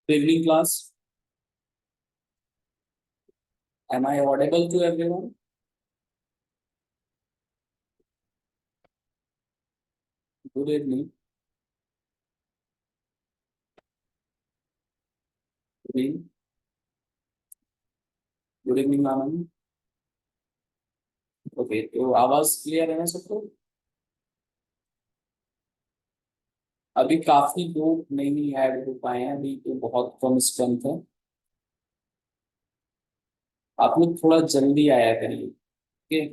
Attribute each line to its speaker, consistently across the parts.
Speaker 1: Good evening, class. Am I audible to everyone? Good evening. Good evening. Good evening, ma'am. Okay, तो आवाज clear है ना सबको? अभी काफी लोग नहीं ऐड हो पाए हैं, अभी तो बहुत कम स्ट्रेंथ है. आप लोग थोड़ा जल्दी आया करिए. ओके.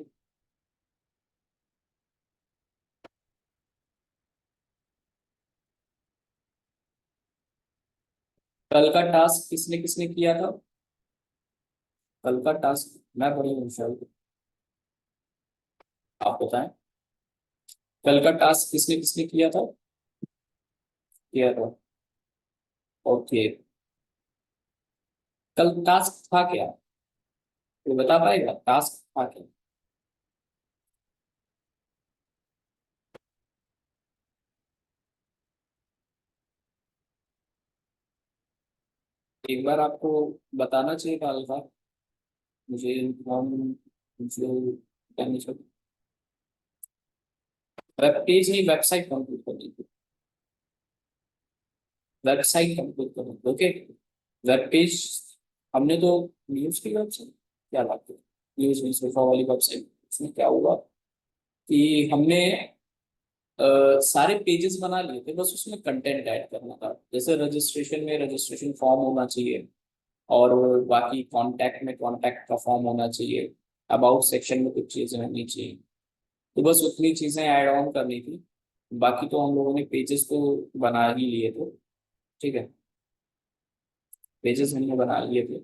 Speaker 1: कल का टास्क किसने किसने किया था? कल का टास्क मैं बड़ी होशियार हूँ. आप बताएं. कल का टास्क किसने किसने किया था? किया था. ओके. कल टास्क था क्या? कोई बता पाएगा टास्क था क्या? एक बार आपको बताना चाहिए था अल्फा. मुझे इन्फॉर्म मुझे करनी चाहिए. वेब पेज नहीं, वेबसाइट कंप्लीट करनी थी. वेबसाइट कंप्लीट करनी थी. ओके. Web page. हमने तो न्यूज की वेबसाइट. क्या बात है. न्यूज न्यूज़पेपर वाली वेबसाइट. उसमें क्या हुआ कि हमने सारे पेजेस बना लिए थे, बस उसमें कंटेंट ऐड करना था. जैसे रजिस्ट्रेशन में रजिस्ट्रेशन फॉर्म होना चाहिए. और बाकी कांटेक्ट में कांटेक्ट का फॉर्म होना चाहिए. अबाउट सेक्शन में कुछ चीजें होनी चाहिए. तो बस उतनी चीजें ऐड ऑन करनी थी. बाकी तो हम लोगों ने पेजेस तो बना ही लिए थे. ठीक है. पेजेस हमने बना लिए थे.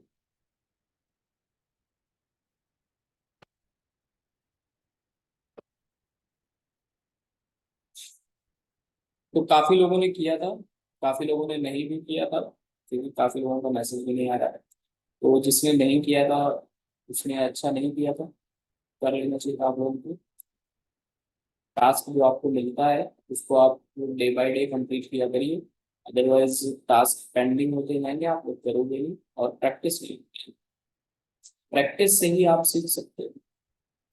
Speaker 1: तो काफी लोगों ने किया था. काफी लोगों ने नहीं भी किया था. क्योंकि काफी लोगों का मैसेज भी नहीं आ रहा है. तो जिसने नहीं किया था उसने अच्छा नहीं किया था. कर लेना चाहिए था आप लोगों को. टास्क जो आपको मिलता है उसको आप डे बाय डे कंप्लीट किया करिए. अदरवाइज टास्क पेंडिंग होते जाएंगे, आप लोग करोगे नहीं और प्रैक्टिस नहीं. प्रैक्टिस से ही आप सीख सकते हो.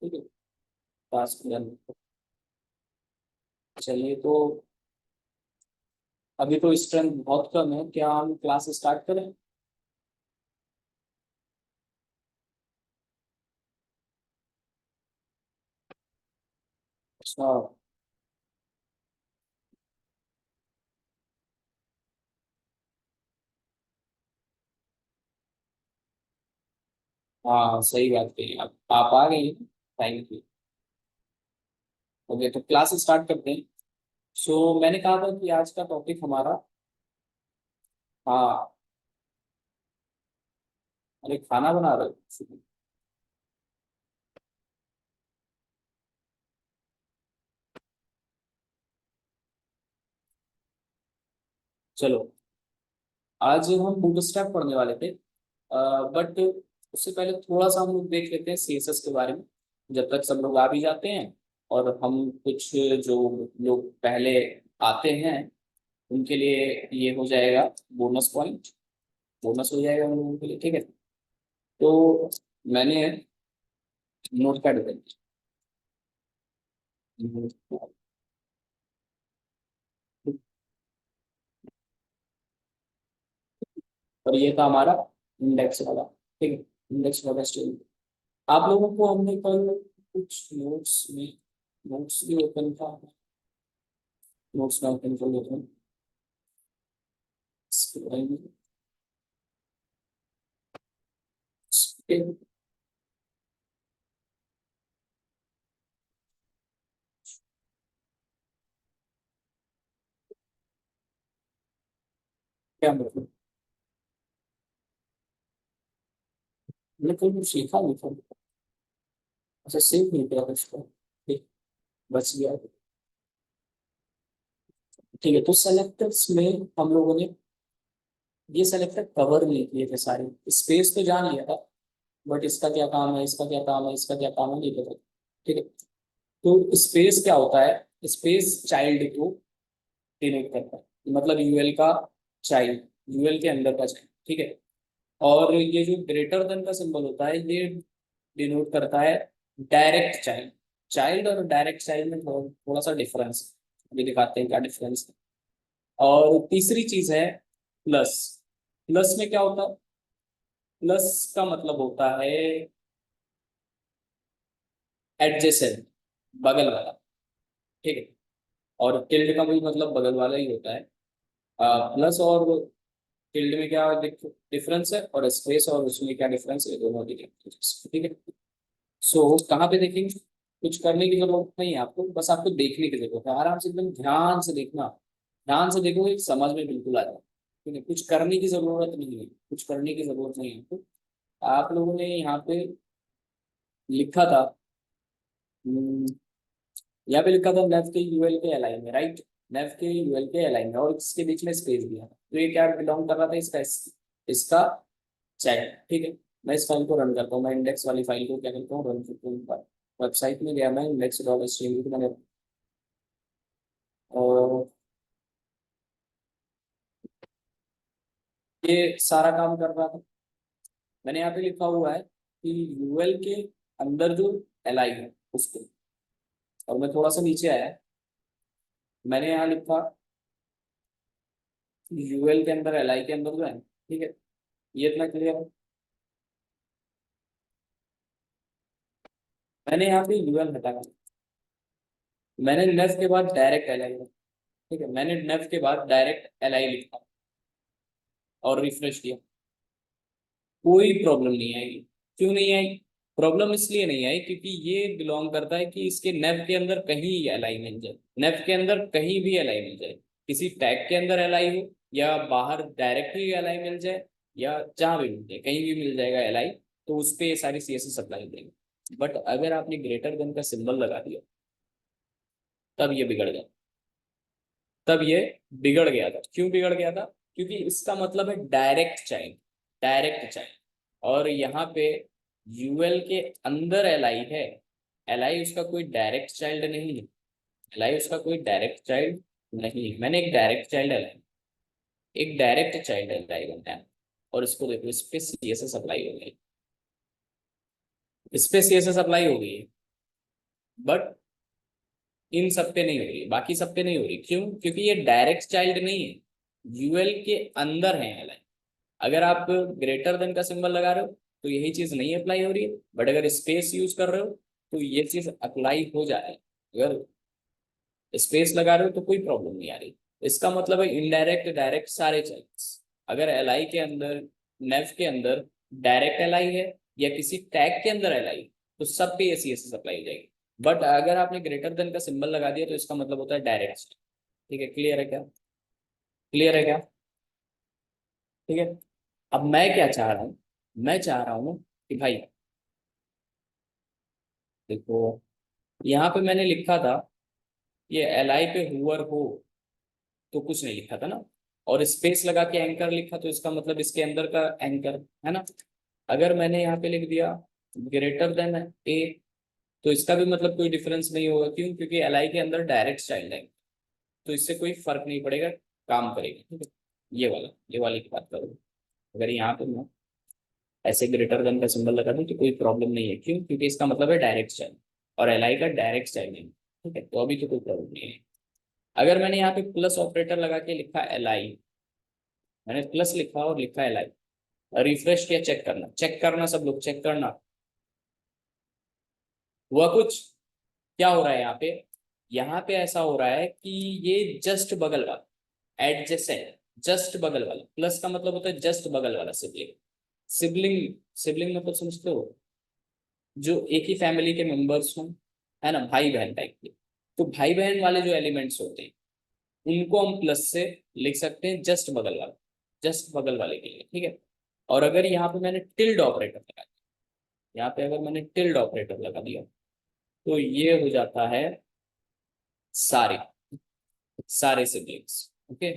Speaker 1: ठीक है. Task done. चलिए तो. अभी तो स्ट्रेंथ बहुत कम है, क्या हम क्लास स्टार्ट करें? अच्छा. हाँ, सही बात कही आप आ गए. Thank you. ओके, तो क्लास स्टार्ट करते हैं. सो मैंने कहा था कि आज का टॉपिक हमारा. हाँ. अरे, खाना बना रहे हो? चलो. आज हम बूटस्ट्रैप पढ़ने वाले थे. बट उससे पहले थोड़ा सा हम लोग देख लेते हैं सीएसएस के बारे में. जब तक सब लोग आ भी जाते हैं. और हम कुछ जो लोग पहले आते हैं उनके लिए ये हो जाएगा बोनस पॉइंट. बोनस हो जाएगा उन लोगों के लिए. ठीक है. तो मैंने नोट पैड कर दिया. और ये था हमारा इंडेक्स वाला. ठीक है. इंडेक्स वाला स्टोरी. आप लोगों को हमने कल कुछ नोट्स भी ओपन था. नोट्स में ओपन कर लेते हैं. इसके बारे में. क्या मतलब. मैंने कोई कुछ सीखा नहीं था. अच्छा, सेव नहीं किया था उसको. ठीक. बच गया. ठीक है. तो सेलेक्टर्स में हम लोगों ने ये सेलेक्टर कवर नहीं किए थे सारे. स्पेस तो जान लिया था. बट इसका क्या काम है, इसका क्या काम है, इसका क्या काम है, नहीं पता. ठीक है. तो स्पेस क्या होता है? स्पेस चाइल्ड को डिनोट करता है. मतलब यूएल का चाइल्ड. यूएल के अंदर का चाइल्ड, ठीक है। और ये जो ग्रेटर देन का सिंबल होता है ये डिनोट करता है डायरेक्ट चाइल्ड। चाइल्ड और डायरेक्ट चाइल्ड में थोड़ा थोड़ा सा डिफरेंस है, अभी दिखाते हैं क्या डिफरेंस है। और तीसरी चीज है प्लस। प्लस में क्या होता है? प्लस का मतलब होता है एडजेसेंट, बगल वाला, ठीक है। और टिल्ड का भी मतलब बगल वाला ही होता है। प्लस और टिल्ड में क्या डिफरेंस है, और स्पेस और उसमें क्या डिफरेंस है, दोनों की difference, ठीक है। सो कहाँ पे देखेंगे? कुछ करने की जरूरत नहीं है आपको, बस आपको देखने की जरूरत है, आराम से एकदम ध्यान से देखना। ध्यान से देखोगे समझ में बिल्कुल आ जाए, ठीक है। कुछ करने की जरूरत नहीं है, कुछ करने की जरूरत नहीं है आपको। आप लोगों ने यहाँ पे लिखा था, हम्म, यहाँ पे लिखा था नेफ के यूएल के एलाइन में, राइट। नेफ के यूएल के एलाइन में, और इसके बीच में स्पेस दिया, तो ये क्या बिलोंग कर रहा था? इसका चैट, ठीक है। मैं इस फाइल को रन करता हूँ, मैं इंडेक्स वाली फाइल को क्या करता हूँ, रन करता हूँ। वेबसाइट में गया मैं, index dot H T M L मैंने, और ये सारा काम कर रहा था। मैंने यहाँ पे लिखा हुआ है कि यूएल के अंदर जो एल आई है उसको, और मैं थोड़ा सा नीचे आया, मैंने यहाँ लिखा यूएल के अंदर एल आई के अंदर जो है, ठीक है। ये इतना क्लियर है। मैंने यहाँ पे यूएल हटा दिया, मैंने नेफ के बाद डायरेक्ट एल आई, ठीक है। मैंने नेफ के बाद डायरेक्ट एल आई लिखा और रिफ्रेश किया, कोई प्रॉब्लम नहीं आएगी। क्यों नहीं आई? प्रॉब्लम इसलिए नहीं आई क्योंकि ये बिलोंग करता है कि इसके नेव के अंदर कहीं एल मिल जाए, नेव के अंदर कहीं भी एल मिल जाए, किसी टैग के अंदर एल हो, या बाहर डायरेक्ट ही एल मिल जाए, या जहां भी मिल जाए, कहीं भी मिल जाएगा एल, तो उस पर ये सारी सी एस एस अप्लाई हो जाएगी। बट अगर आपने ग्रेटर देन का सिंबल लगा दिया, तब ये बिगड़ गया। तब ये बिगड़ गया था। क्यों बिगड़ गया था? क्योंकि इसका मतलब है डायरेक्ट चाइल्ड, डायरेक्ट चाइल्ड। और यहाँ पे यूएल के अंदर एल आई है, एल आई उसका कोई डायरेक्ट चाइल्ड नहीं है, एल आई उसका कोई डायरेक्ट चाइल्ड नहीं है। मैंने एक डायरेक्ट चाइल्ड एल आई, एक डायरेक्ट चाइल्ड एल आई बनाया, और इसको देखो, इस पे सी एस एस अप्लाई हो गई, इस पे सी एस एस अप्लाई हो गई है, बट इन सब पे नहीं हो रही, बाकी सब पे नहीं हो रही। क्यों? क्योंकि ये डायरेक्ट चाइल्ड नहीं है, यूएल के अंदर है एल। अगर आप ग्रेटर देन का सिंबल लगा रहे हो तो यही चीज नहीं अप्लाई हो रही है, बट अगर स्पेस यूज कर रहे हो तो ये चीज अप्लाई हो जा रही है। अगर स्पेस लगा रहे हो तो कोई प्रॉब्लम नहीं आ रही। इसका मतलब है इनडायरेक्ट डायरेक्ट सारे चेंजेस। अगर एल आई के अंदर, नेव के अंदर डायरेक्ट एल आई है, या किसी टैग के अंदर एल आई, तो सब पे सी एस एस अप्लाई हो जाएगी। बट अगर आपने ग्रेटर देन का सिंबल लगा दिया तो इसका मतलब होता है डायरेक्ट। ठीक है, क्लियर है क्या? क्लियर है क्या? ठीक है। अब मैं क्या चाह रहा हूँ? मैं चाह रहा हूँ कि भाई देखो, यहाँ पे मैंने लिखा था ये एल आई पे हुअर हो, तो कुछ नहीं लिखा था ना। और स्पेस लगा के एंकर लिखा, तो इसका मतलब इसके अंदर का एंकर है ना। अगर मैंने यहाँ पे लिख दिया ग्रेटर देन ए, तो इसका भी मतलब कोई डिफरेंस नहीं होगा। क्यों? क्योंकि एल आई के अंदर डायरेक्ट चाइल्ड है, तो इससे कोई फर्क नहीं पड़ेगा, काम करेगा, ठीक है। ये वाली की बात करूँ, अगर यहाँ पे मैं ऐसे ग्रेटर देन का सिंबल लगा दूं तो कोई प्रॉब्लम नहीं है। क्यों? क्योंकि इसका मतलब है डायरेक्ट चाइल्ड, और एल आई का डायरेक्ट चाइल्ड है, ठीक है। तो अभी तो कोई प्रॉब्लम नहीं है। अगर मैंने यहाँ पे प्लस ऑपरेटर लगा के लिखा एल आई, मैंने प्लस लिखा और लिखा एल आई, रिफ्रेश किया, चेक करना, चेक करना, सब लोग चेक करना, हुआ कुछ? क्या हो रहा है यहाँ पे? यहाँ पे ऐसा हो रहा है कि ये जस्ट बगल वाला, एडजेसेंट, जस्ट बगल वाला, प्लस का मतलब होता है जस्ट बगल वाला सिबलिंग। सिबलिंग, सिबलिंग मतलब समझते हो? जो एक ही फैमिली के मेंबर्स हों, है ना, भाई बहन टाइप के। तो भाई बहन वाले जो एलिमेंट्स होते हैं उनको हम प्लस से लिख सकते हैं जस्ट बगल वाला, जस्ट बगल वाले के लिए, ठीक है। और अगर यहाँ पे मैंने टिल्ड ऑपरेटर लगा दिया, यहाँ पे अगर मैंने टिल्ड ऑपरेटर लगा दिया, तो ये हो जाता है सारे, सारे siblings, okay.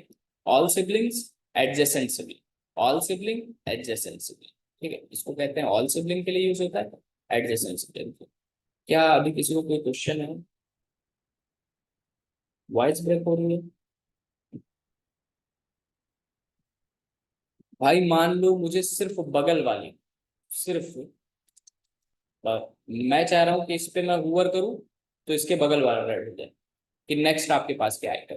Speaker 1: All siblings, adjacent sibling, all sibling, adjacent sibling, ठीक है। इसको कहते हैं ऑल सिबलिंग के लिए यूज होता है, एडजेसेंट सिबलिंग। क्या अभी किसी को कोई क्वेश्चन है? वॉइस ब्रेक हो रही है? भाई मान लो मुझे सिर्फ बगल वाली, सिर्फ मैं चाह रहा हूँ कि इस पे मैं हुवर करूँ तो इसके बगल वाला रेड हो जाए, कि नेक्स्ट आपके पास क्या आइटम,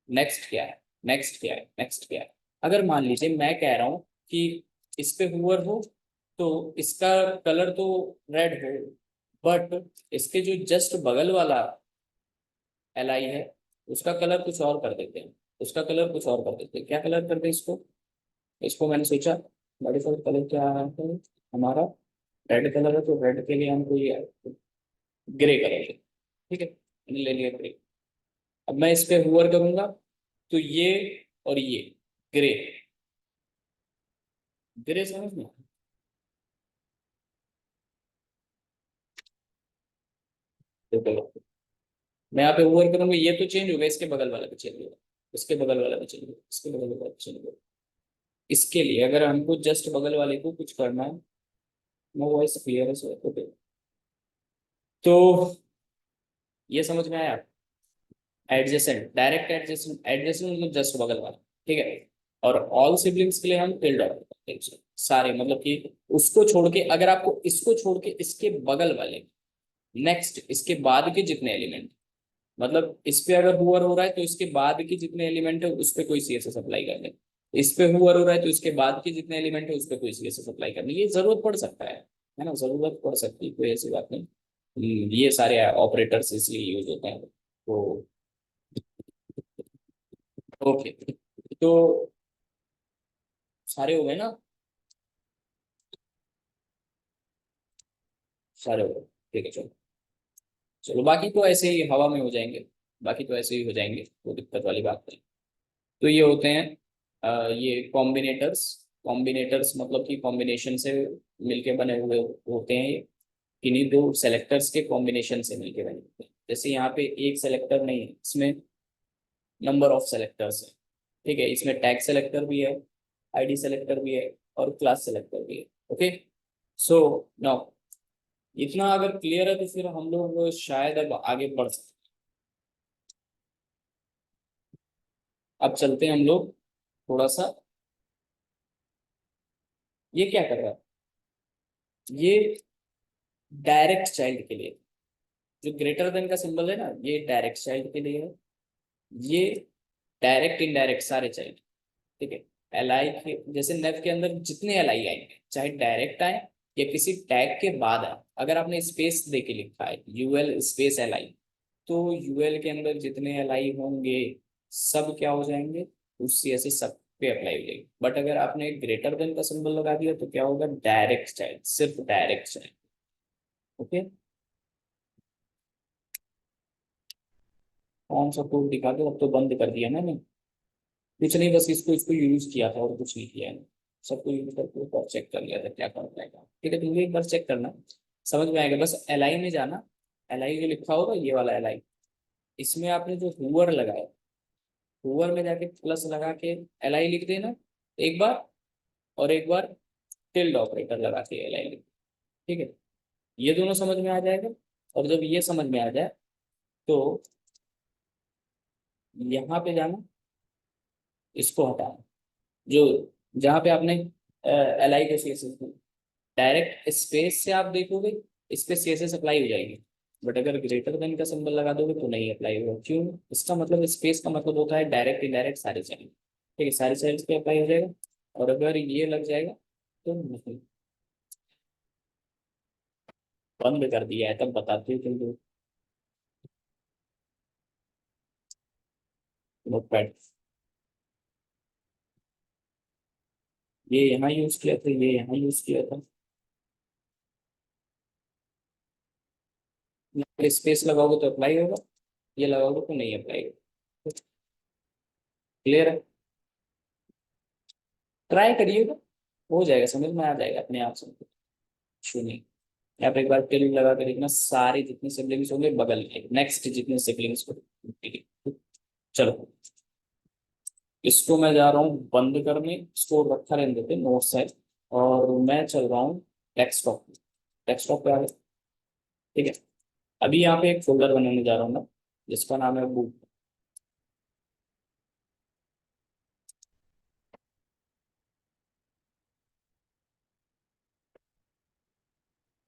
Speaker 1: नेक्स्ट क्या है, नेक्स्ट क्या है, नेक्स्ट क्या है। अगर मान लीजिए मैं कह रहा हूँ कि इस पे हुवर हो तो इसका कलर तो रेड हो, बट इसके जो जस्ट बगल वाला एल आई है उसका कलर कुछ और कर देते हैं, उसका कलर कुछ और कर देते हैं। क्या कलर कर दें इसको? इसको मैंने सोचा बड़े सारे कलर क्या है हमारा, रेड कलर है तो रेड के लिए हमको ये ग्रे कलर है, ठीक है, मैंने ले लिया ग्रे। अब मैं इस पे हुवर करूंगा तो ये और ये ग्रे, ग्रे समझ में, देखो मैं यहाँ पे हुवर करूंगा ये तो चेंज होगा, इसके बगल वाला भी चेंज होगा, इसके बगल वाला भी चेंज होगा, इसके बगल वाला भी चेंज होगा। इसके लिए अगर हमको जस्ट बगल वाले को कुछ करना है, नो वॉइस क्लियर है सर, तो ये समझ में आया? एडजेसेंट, डायरेक्ट एडजेसेंट, एडजेसेंट मतलब जस्ट बगल वाला, ठीक है। और ऑल सिबलिंग्स के लिए हम टिल्ड करते हैं सारे, मतलब कि उसको छोड़ के, अगर आपको इसको छोड़ के इसके बगल वाले, नेक्स्ट इसके बाद के जितने एलिमेंट, मतलब इस पे अगर हुवर हो रहा है तो इसके बाद के जितने एलिमेंट है उस पे कोई सीएसएस अप्लाई कर ले, इस पे हुवर हो रहा है तो इसके बाद के जितने एलिमेंट है उस पे कोई सीएसएस अप्लाई कर ले, ये जरूरत पड़ सकता है ना, जरूरत पड़ सकती है, कोई ऐसी बात नहीं। ये सारे ऑपरेटर्स इसलिए यूज होते हैं तो। ओके, तो सारे हो गए ना, सारे हो गए, ठीक है चलो। चलो बाकी तो ऐसे ही हवा में हो जाएंगे, बाकी तो ऐसे ही हो जाएंगे, कोई दिक्कत वाली बात नहीं। तो ये होते हैं ये कॉम्बिनेटर्स। कॉम्बिनेटर्स मतलब कि कॉम्बिनेशन से मिलके बने हुए होते हैं ये, किन्हीं दो सेलेक्टर्स के कॉम्बिनेशन से मिलके बने होते हैं। जैसे यहाँ पे एक सेलेक्टर नहीं है, इसमें नंबर ऑफ सेलेक्टर्स है, ठीक है, इसमें टैग सेलेक्टर भी है, आईडी सेलेक्टर भी है और क्लास सेलेक्टर भी है। ओके, सो नाउ इतना अगर क्लियर है तो फिर हम लोग शायद अब आगे बढ़ सकते हैं। अब चलते हैं हम लोग थोड़ा सा, ये क्या कर रहा है, ये डायरेक्ट चाइल्ड के लिए, जो ग्रेटर देन का सिंबल है ना ये डायरेक्ट चाइल्ड के लिए है, ये डायरेक्ट इनडायरेक्ट सारे चाइल्ड, ठीक है। एल आई के जैसे नेव के अंदर जितने एल आई आएंगे चाहे डायरेक्ट आए या किसी टैग के बाद आए, अगर आपने स्पेस दे के लिखा है यूएल स्पेस एल आई, तो यूएल के अंदर जितने एल आई होंगे सब क्या हो जाएंगे, उसी ऐसे सब पे अप्लाई हो जाएगी। बट अगर आपने ग्रेटर देन का सिंबल लगा दिया तो क्या होगा, डायरेक्ट चाइल्ड, सिर्फ डायरेक्ट चाइल्ड। ओके, कौन सा कोड दिखा दो, अब तो बंद कर दिया ना मैंने, कुछ नहीं बस इसको इसको यूज किया था और कुछ नहीं किया है, सबको यूज करके एक बार चेक कर लिया था क्या करना है, ठीक है, तुम भी एक बार चेक करना, समझ में आएगा। बस एल आई में जाना, एल आई जो लिखा होगा ये वाला एल आई, इसमें आपने जो हुवर लगाया, हुवर में जाके प्लस लगा के एल आई लिख देना एक बार, और एक बार टिल्ड ऑपरेटर लगा के एल आई लिख, ठीक है, ये दोनों समझ में आ जाएगा। और जब ये समझ में आ जाए तो यहाँ पे जाना, इसको हटाना, जो जहाँ पे आपने एल आई के सीएसएस, डायरेक्ट स्पेस से आप देखोगे इस पे सीएसएस अप्लाई हो जाएगी, बट अगर ग्रेटर देन का सिंबल लगा दोगे तो नहीं अप्लाई होगा। क्यों? इसका मतलब स्पेस का मतलब होता है डायरेक्ट इनडायरेक्ट सारे चाइल्ड, ठीक है, सारे चाइल्ड पे अप्लाई हो जाएगा। और अगर ये लग जाएगा तो नहीं, बंद कर दिया है तब बताते हो तुम नोटपैड, ये यहाँ यूज किया था, ये यहाँ यूज किया था, स्पेस लगाओगे तो अप्लाई होगा, ये लगाओगे तो नहीं अप्लाई होगा। क्लियर है? ट्राई करिएगा, हो जाएगा, समझ में आ जाएगा अपने आप से, इशू नहीं। यहाँ पे एक बार टिल लगा के देखना, सारे जितने सिबलिंग्स होंगे बगल के नेक्स्ट जितने सिबलिंग्स को, ठीक है। चलो इसको मैं जा रहा हूँ बंद करने, इसको रखा रहने देते नोट साइड, और मैं चल रहा हूँ डेस्कटॉप, डेस्कटॉप पे आ गए, ठीक है। अभी यहाँ पे एक फोल्डर बनाने जा रहा हूँ मैं, जिसका नाम है बुक,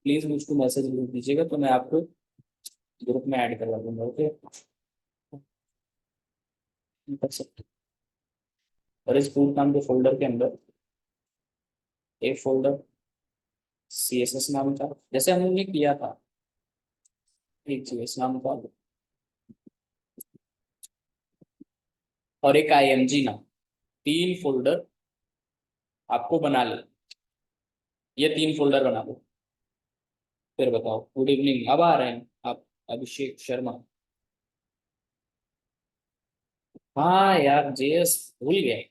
Speaker 1: प्लीज मुझको मैसेज भेज दीजिएगा तो मैं आपको ग्रुप में ऐड करवा दूंगा। ओके, कर सकते हैं। और इस बूट नाम के फोल्डर के अंदर एक फोल्डर CSS नाम का, जैसे हमने किया था, एक JS नाम का, और एक IMG नाम, 3 फोल्डर आपको बना ले। ये 3 फोल्डर बना लो। फिर बताओ। गुड इवनिंग, अब आ रहे हैं आप? अभिषेक शर्मा। हाँ यार, JS भूल गए।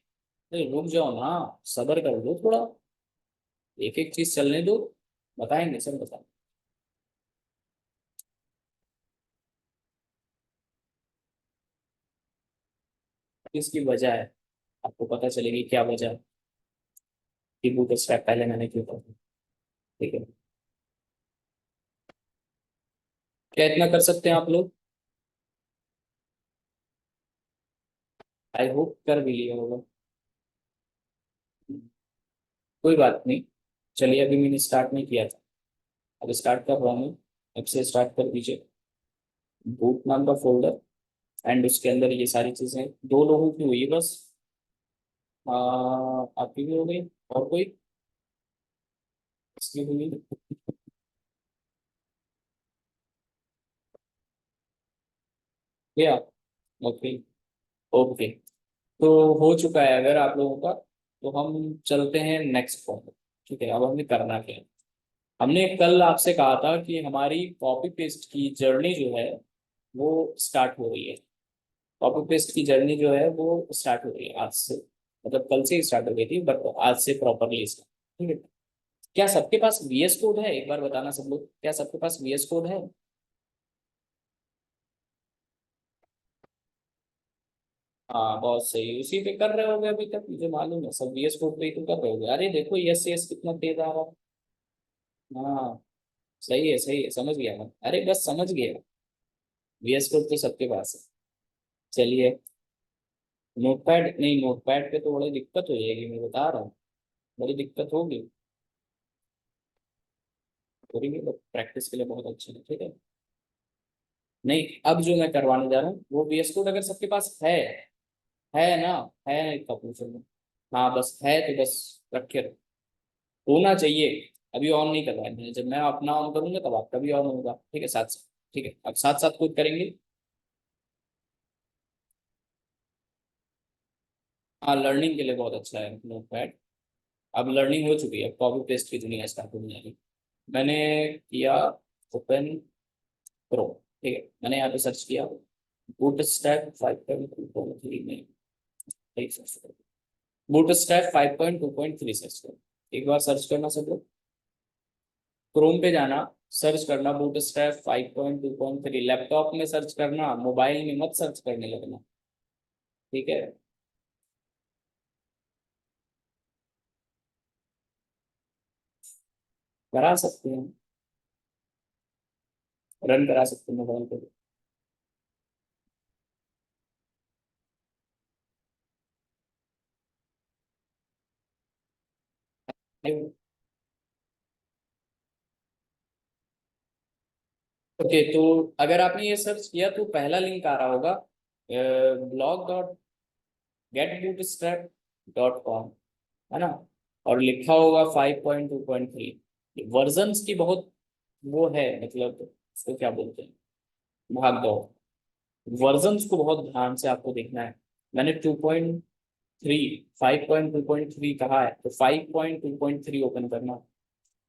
Speaker 1: अरे रुक जाओ ना, सब्र कर लो थोड़ा, एक एक चीज चलने दो, बताएंगे सब बताएंगे। इसकी वजह है, आपको पता चलेगी क्या वजह है कि बूट स्ट्रैप पहले मैंने क्यों था। ठीक है, क्या इतना कर सकते हैं आप लोग? आई होप कर भी लिया होगा। कोई बात नहीं, चलिए अभी मैंने स्टार्ट नहीं किया था, अब स्टार्ट कर रहा हूँ। अब से स्टार्ट कर दीजिए। बूट नाम का फोल्डर, एंड उसके अंदर ये सारी चीजें 2 लोगों की हुई है बस। आपकी भी हो गई, और कोई इसकी हुई? या ओके, ओके, तो हो चुका है अगर आप लोगों का, तो हम चलते हैं नेक्स्ट फॉर्म। ठीक है, अब हमें करना क्या है। हमने कल आपसे कहा था कि हमारी कॉपी पेस्ट की जर्नी जो है वो स्टार्ट हो रही है। कॉपी पेस्ट की जर्नी जो है वो स्टार्ट हो रही है आज से, मतलब कल से ही स्टार्ट हो गई थी बट आज से प्रॉपरली स्टार्ट। ठीक है, क्या सबके पास VS कोड है? एक बार बताना सब लोग, क्या सबके पास VS कोड है? हाँ बहुत सही, उसी पे कर रहे होगे अभी तक, मुझे मालूम है सब VS कोड पे ही तो कर रहे होगे। अरे देखो यस कितना तेज आ रहा है। हाँ सही है, समझ गया मैं, अरे बस समझ गया। VS कोड तो सबके पास है। चलिए, नोटपैड नहीं, नोटपैड पे तो बड़ी दिक्कत हो जाएगी, मैं बता रहा हूँ, बड़ी दिक्कत होगी। थोड़ी भी प्रैक्टिस के लिए बहुत अच्छा है। ठीक है, नहीं अब जो मैं करवाने जा रहा हूँ वो VS कोड अगर सबके पास है ना, है इसका पूछो में। हाँ बस है तो बस रखे रहो, होना चाहिए। अभी ऑन नहीं करवाया मैंने, जब मैं अपना ऑन करूंगा तब आपका भी ऑन होगा। ठीक है, साथ साथ। ठीक है, अब साथ साथ खुद करेंगे। हाँ लर्निंग के लिए बहुत अच्छा है नोटपैड। अब लर्निंग हो चुकी है, कॉपी पेस्ट की दुनिया स्टार्ट होने लगी। मैंने किया ओपन करो। ठीक है, मैंने यहाँ पे सर्च किया बूट स्ट्रैप 5.2.3 में, एक सर्च करो, बूट स्ट्रैप 5.2.3 सर्च करो। एक बार सर्च करना सब लोग, क्रोम पे जाना, सर्च करना बूट स्ट्रैप 5.2.3, लैपटॉप में सर्च करना, मोबाइल में मत सर्च करने लगना। ठीक है, करा सकते हैं, रन करा सकते हैं मोबाइल पे। ओके, तो अगर आपने ये सर्च किया तो पहला लिंक आ रहा होगा blog.getbootstrap.com, है ना, और लिखा होगा 5.2.3। वर्जन्स की बहुत वो है, मतलब उसको क्या बोलते हैं, भाग दौड़। वर्जन्स को बहुत ध्यान से आपको देखना है। मैंने 2.3, 5.2.3 कहा है तो 5.2.3 ओपन करना।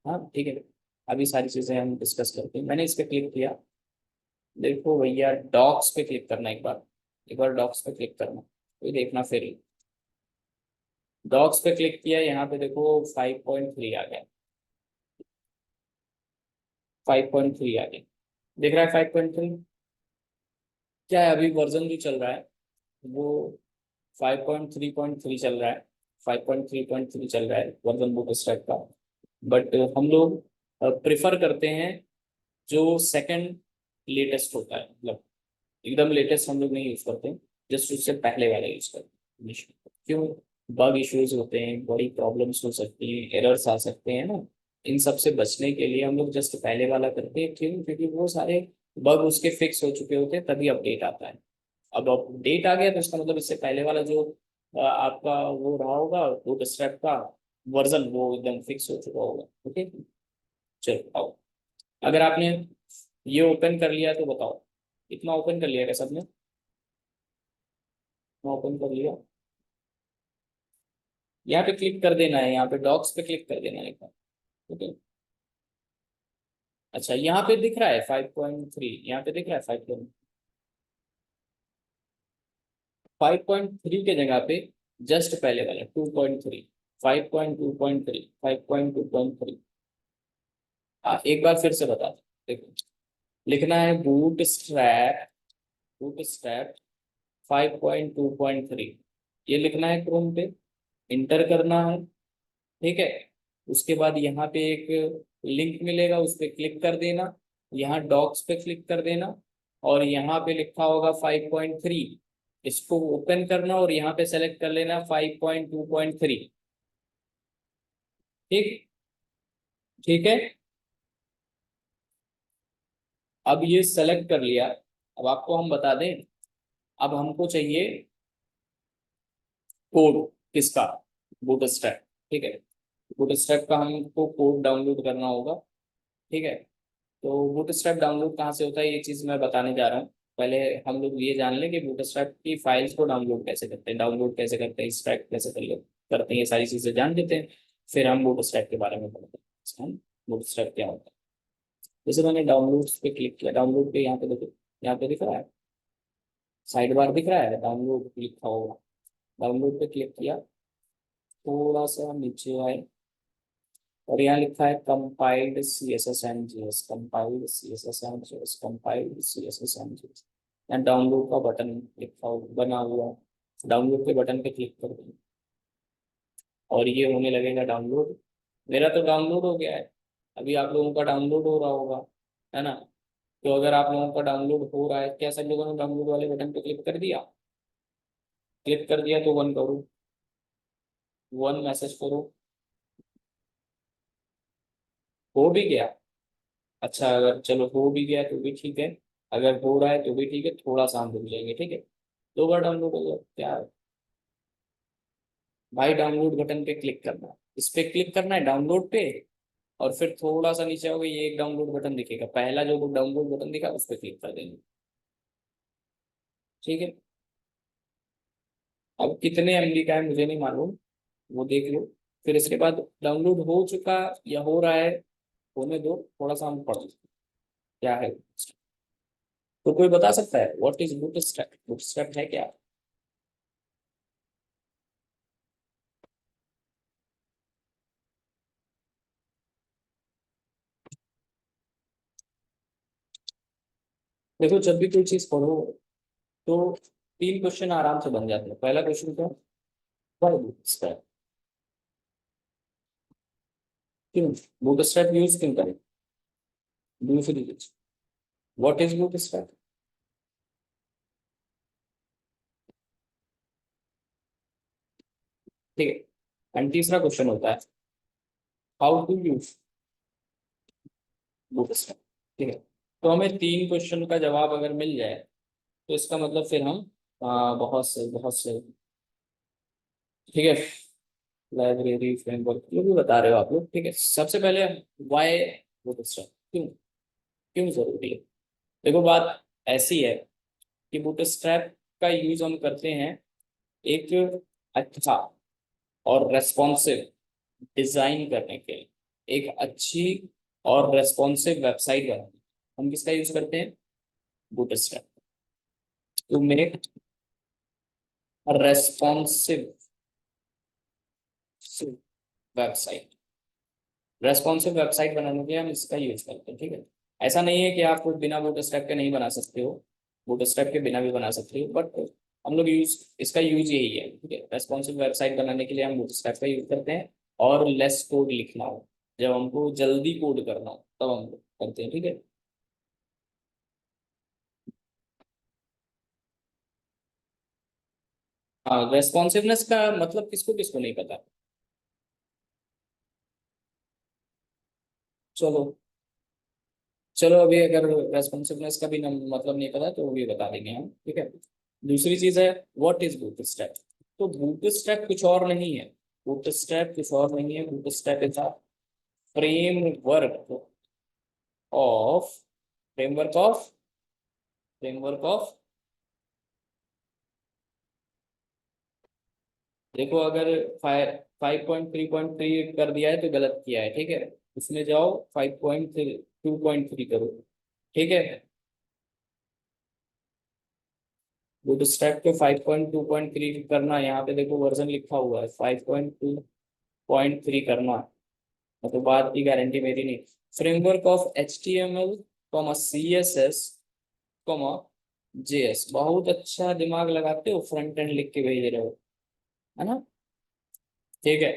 Speaker 1: हाँ ठीक है, अभी सारी चीजें हम डिस्कस करते हैं। मैंने इस पे क्लिक किया, देखो भैया डॉक्स पे क्लिक करना, एक बार डॉक्स पे क्लिक करना, तो देखना फिर डॉक्स पे क्लिक किया, यहाँ पे देखो 5.3 आ गया, 5.3 आ गया, दिख रहा है 5.3। क्या है अभी वर्जन जो चल रहा है वो 5.3.3 चल रहा है, 5.3.3 चल रहा है वर्जन बुक स्ट्रैप का। बट हम लोग प्रेफर करते हैं जो सेकंड लेटेस्ट होता है, मतलब एकदम लेटेस्ट हम लोग नहीं यूज करते, जस्ट उससे पहले वाला यूज करते हैं हमेशा। क्यों? बग इश्यूज होते हैं, बड़ी प्रॉब्लम्स हो सकती हैं, एरर्स आ सकते हैं ना, इन सब से बचने के लिए हम लोग जस्ट पहले वाला करते हैं, क्यों? क्योंकि वो सारे बग उसके फिक्स हो चुके होते हैं, तभी अपडेट आता है। अब अपडेट आ गया तो इसका मतलब इससे पहले वाला जो आपका वो रहा होगा बूटस्ट्रैप का वर्जन, वो एकदम फिक्स हो चुका होगा। ओके, चलो आओ। अगर आपने ये ओपन कर लिया तो बताओ, इतना ओपन कर लिया क्या सबने? इतना ओपन कर लिया? यहाँ पे क्लिक कर देना है, यहाँ पे डॉक्स पे क्लिक कर देना है एक बार। ओके, अच्छा यहाँ पे दिख रहा है 5.3, यहाँ पे दिख रहा है 5.3 के जगह पे जस्ट पहले वाला 2.3, 5.2.3, 5.2.3। हाँ, एक बार फिर से बता दो। देखो, लिखना है बूट स्ट्रैप, बूट स्ट्रैप 5.2.3, ये लिखना है क्रोम पे, इंटर करना है। ठीक है, उसके बाद यहाँ पे एक लिंक मिलेगा, उस पर क्लिक कर देना, यहाँ डॉक्स पे क्लिक कर देना, और यहाँ पे लिखा होगा 5.3, इसको ओपन करना और यहाँ पे सेलेक्ट कर लेना 5.2.3। ठीक, ठीक है। अब ये सेलेक्ट कर लिया, अब आपको हम बता दें, अब हमको चाहिए कोड किसका? बूटस्ट्रैप। ठीक है, बूटस्ट्रैप का हमको कोड डाउनलोड करना होगा। ठीक है, तो बूटस्ट्रैप डाउनलोड कहाँ से होता है, ये चीज़ मैं बताने जा रहा हूँ। पहले हम लोग ये जान लें कि बूटस्ट्रैप की फाइल्स को डाउनलोड कैसे करते हैं, डाउनलोड कैसे करते हैं, एक्सट्रैक्ट कैसे करते हैं, ये सारी चीज़ें जान लेते हैं, फिर हम बूटस्ट्रैप के बारे में पढ़ते हैं। बूटस्ट्रैप क्या होता है? जैसे मैंने डाउनलोड पे क्लिक किया, डाउनलोड पे यहाँ पे देखो, यहाँ पे दिख रहा है साइड बार दिख रहा है, डाउनलोड लिखा होगा, डाउनलोड पे क्लिक किया, थोड़ा सा नीचे आए और यहाँ लिखा है compiled C S S and G S, compiled C S S and G S, compiled C S S and G S. यहाँ डाउनलोड का बटन लिखा बना हुआ, डाउनलोड के बटन पे क्लिक कर दें और ये होने लगेगा डाउनलोड। मेरा तो डाउनलोड हो गया है, अभी आप लोगों का डाउनलोड हो रहा होगा, है ना? तो अगर आप लोगों का डाउनलोड हो रहा है, क्या सब लोगों ने डाउनलोड वाले बटन पे क्लिक कर दिया? क्लिक कर दिया तो वन करो, वन मैसेज करो। हो भी गया? अच्छा, अगर चलो हो भी गया तो भी ठीक है, अगर हो रहा है तो भी ठीक है, थोड़ा सा हम रुक जाएंगे। ठीक है, 2 बार डाउनलोड हो गया क्या है? भाई डाउनलोड बटन पे क्लिक करना है, इस पे क्लिक करना है डाउनलोड पे, और फिर थोड़ा सा नीचे आओगे, ये एक डाउनलोड बटन दिखेगा, पहला जो डाउनलोड बटन दिखा उस पर क्लिक कर देंगे। ठीक है, अब कितने एमबी का है मुझे नहीं मालूम, वो देख लो। फिर इसके बाद डाउनलोड हो चुका या हो रहा है, होने दो, थोड़ा सा हम पढ़ लेते हैं, क्या है। तो कोई बता सकता है व्हाट इज बूटस्ट्रैप? बूटस्ट्रैप है क्या? देखो, जब भी कोई चीज पढ़ो तो 3 क्वेश्चन आराम से बन जाते हैं। पहला क्वेश्चन क्या? Why bootstrap? क्यों बूटस्ट्रैप यूज क्यों करें? दूसरी चीज, व्हाट इज बूटस्ट्रैप? ठीक है, एंड तीसरा क्वेश्चन होता है हाउ टू यूज बूटस्ट्रैप। ठीक है, तो हमें 3 क्वेश्चन का जवाब अगर मिल जाए तो इसका मतलब फिर हम बहुत सही, बहुत सही। ठीक है, लाइब्रेरी फ्रेमवर्क जो भी बता रहे हो आप लोग, ठीक है। सबसे पहले वाई बूटस्ट्रैप, क्यों, क्यों जरूरी है? देखो, बात ऐसी है कि बूटस्ट्रैप का यूज हम करते हैं एक अच्छा और रेस्पॉन्सिव डिजाइन करने के लिए, एक अच्छी और रेस्पॉन्सिव वेबसाइट बनाने, हम किसका यूज करते हैं? Bootstrap, to make responsive website. Responsive website बनाने के लिए हम इसका यूज करते हैं। ठीक है, ऐसा नहीं है कि आप बिना बूटस्ट्रैप के नहीं बना सकते हो, बूटस्ट्रैप के बिना भी बना सकते हो, बट हम लोग यूज, इसका यूज यही है। ठीक है, रेस्पॉन्सिव वेबसाइट बनाने के लिए हम बूटस्ट्रैप का यूज करते हैं, और लेस कोड लिखना हो, जब हमको जल्दी कोड करना हो तब हम लोग करते हैं। ठीक है, हाँ, रेस्पॉन्सिवनेस का मतलब किसको किसको नहीं पता? चलो चलो, अभी अगर रेस्पॉन्सिवनेस का भी मतलब नहीं पता तो वो भी बता देंगे हम, ठीक है। दूसरी चीज है, व्हाट इज बूटस्ट्रैप। तो बूटस्ट्रैप कुछ और नहीं है, बूटस्ट्रैप कुछ और नहीं है, bootstrap is a framework of framework of framework of देखो, अगर 5.3.3 कर दिया है तो गलत किया है, ठीक है। उसमें जाओ 5.2.3 करो, ठीक है। बूटस्ट्रैप के 5.2.3 करना, यहाँ पे देखो वर्जन लिखा हुआ है, 5.2.3 करना, मतलब बात की गारंटी मेरी नहीं। Framework of HTML comma CSS comma JS, बहुत अच्छा दिमाग लगाते हो, फ्रंट एंड लिख के भेज रहे हो, है ना, ठीक है।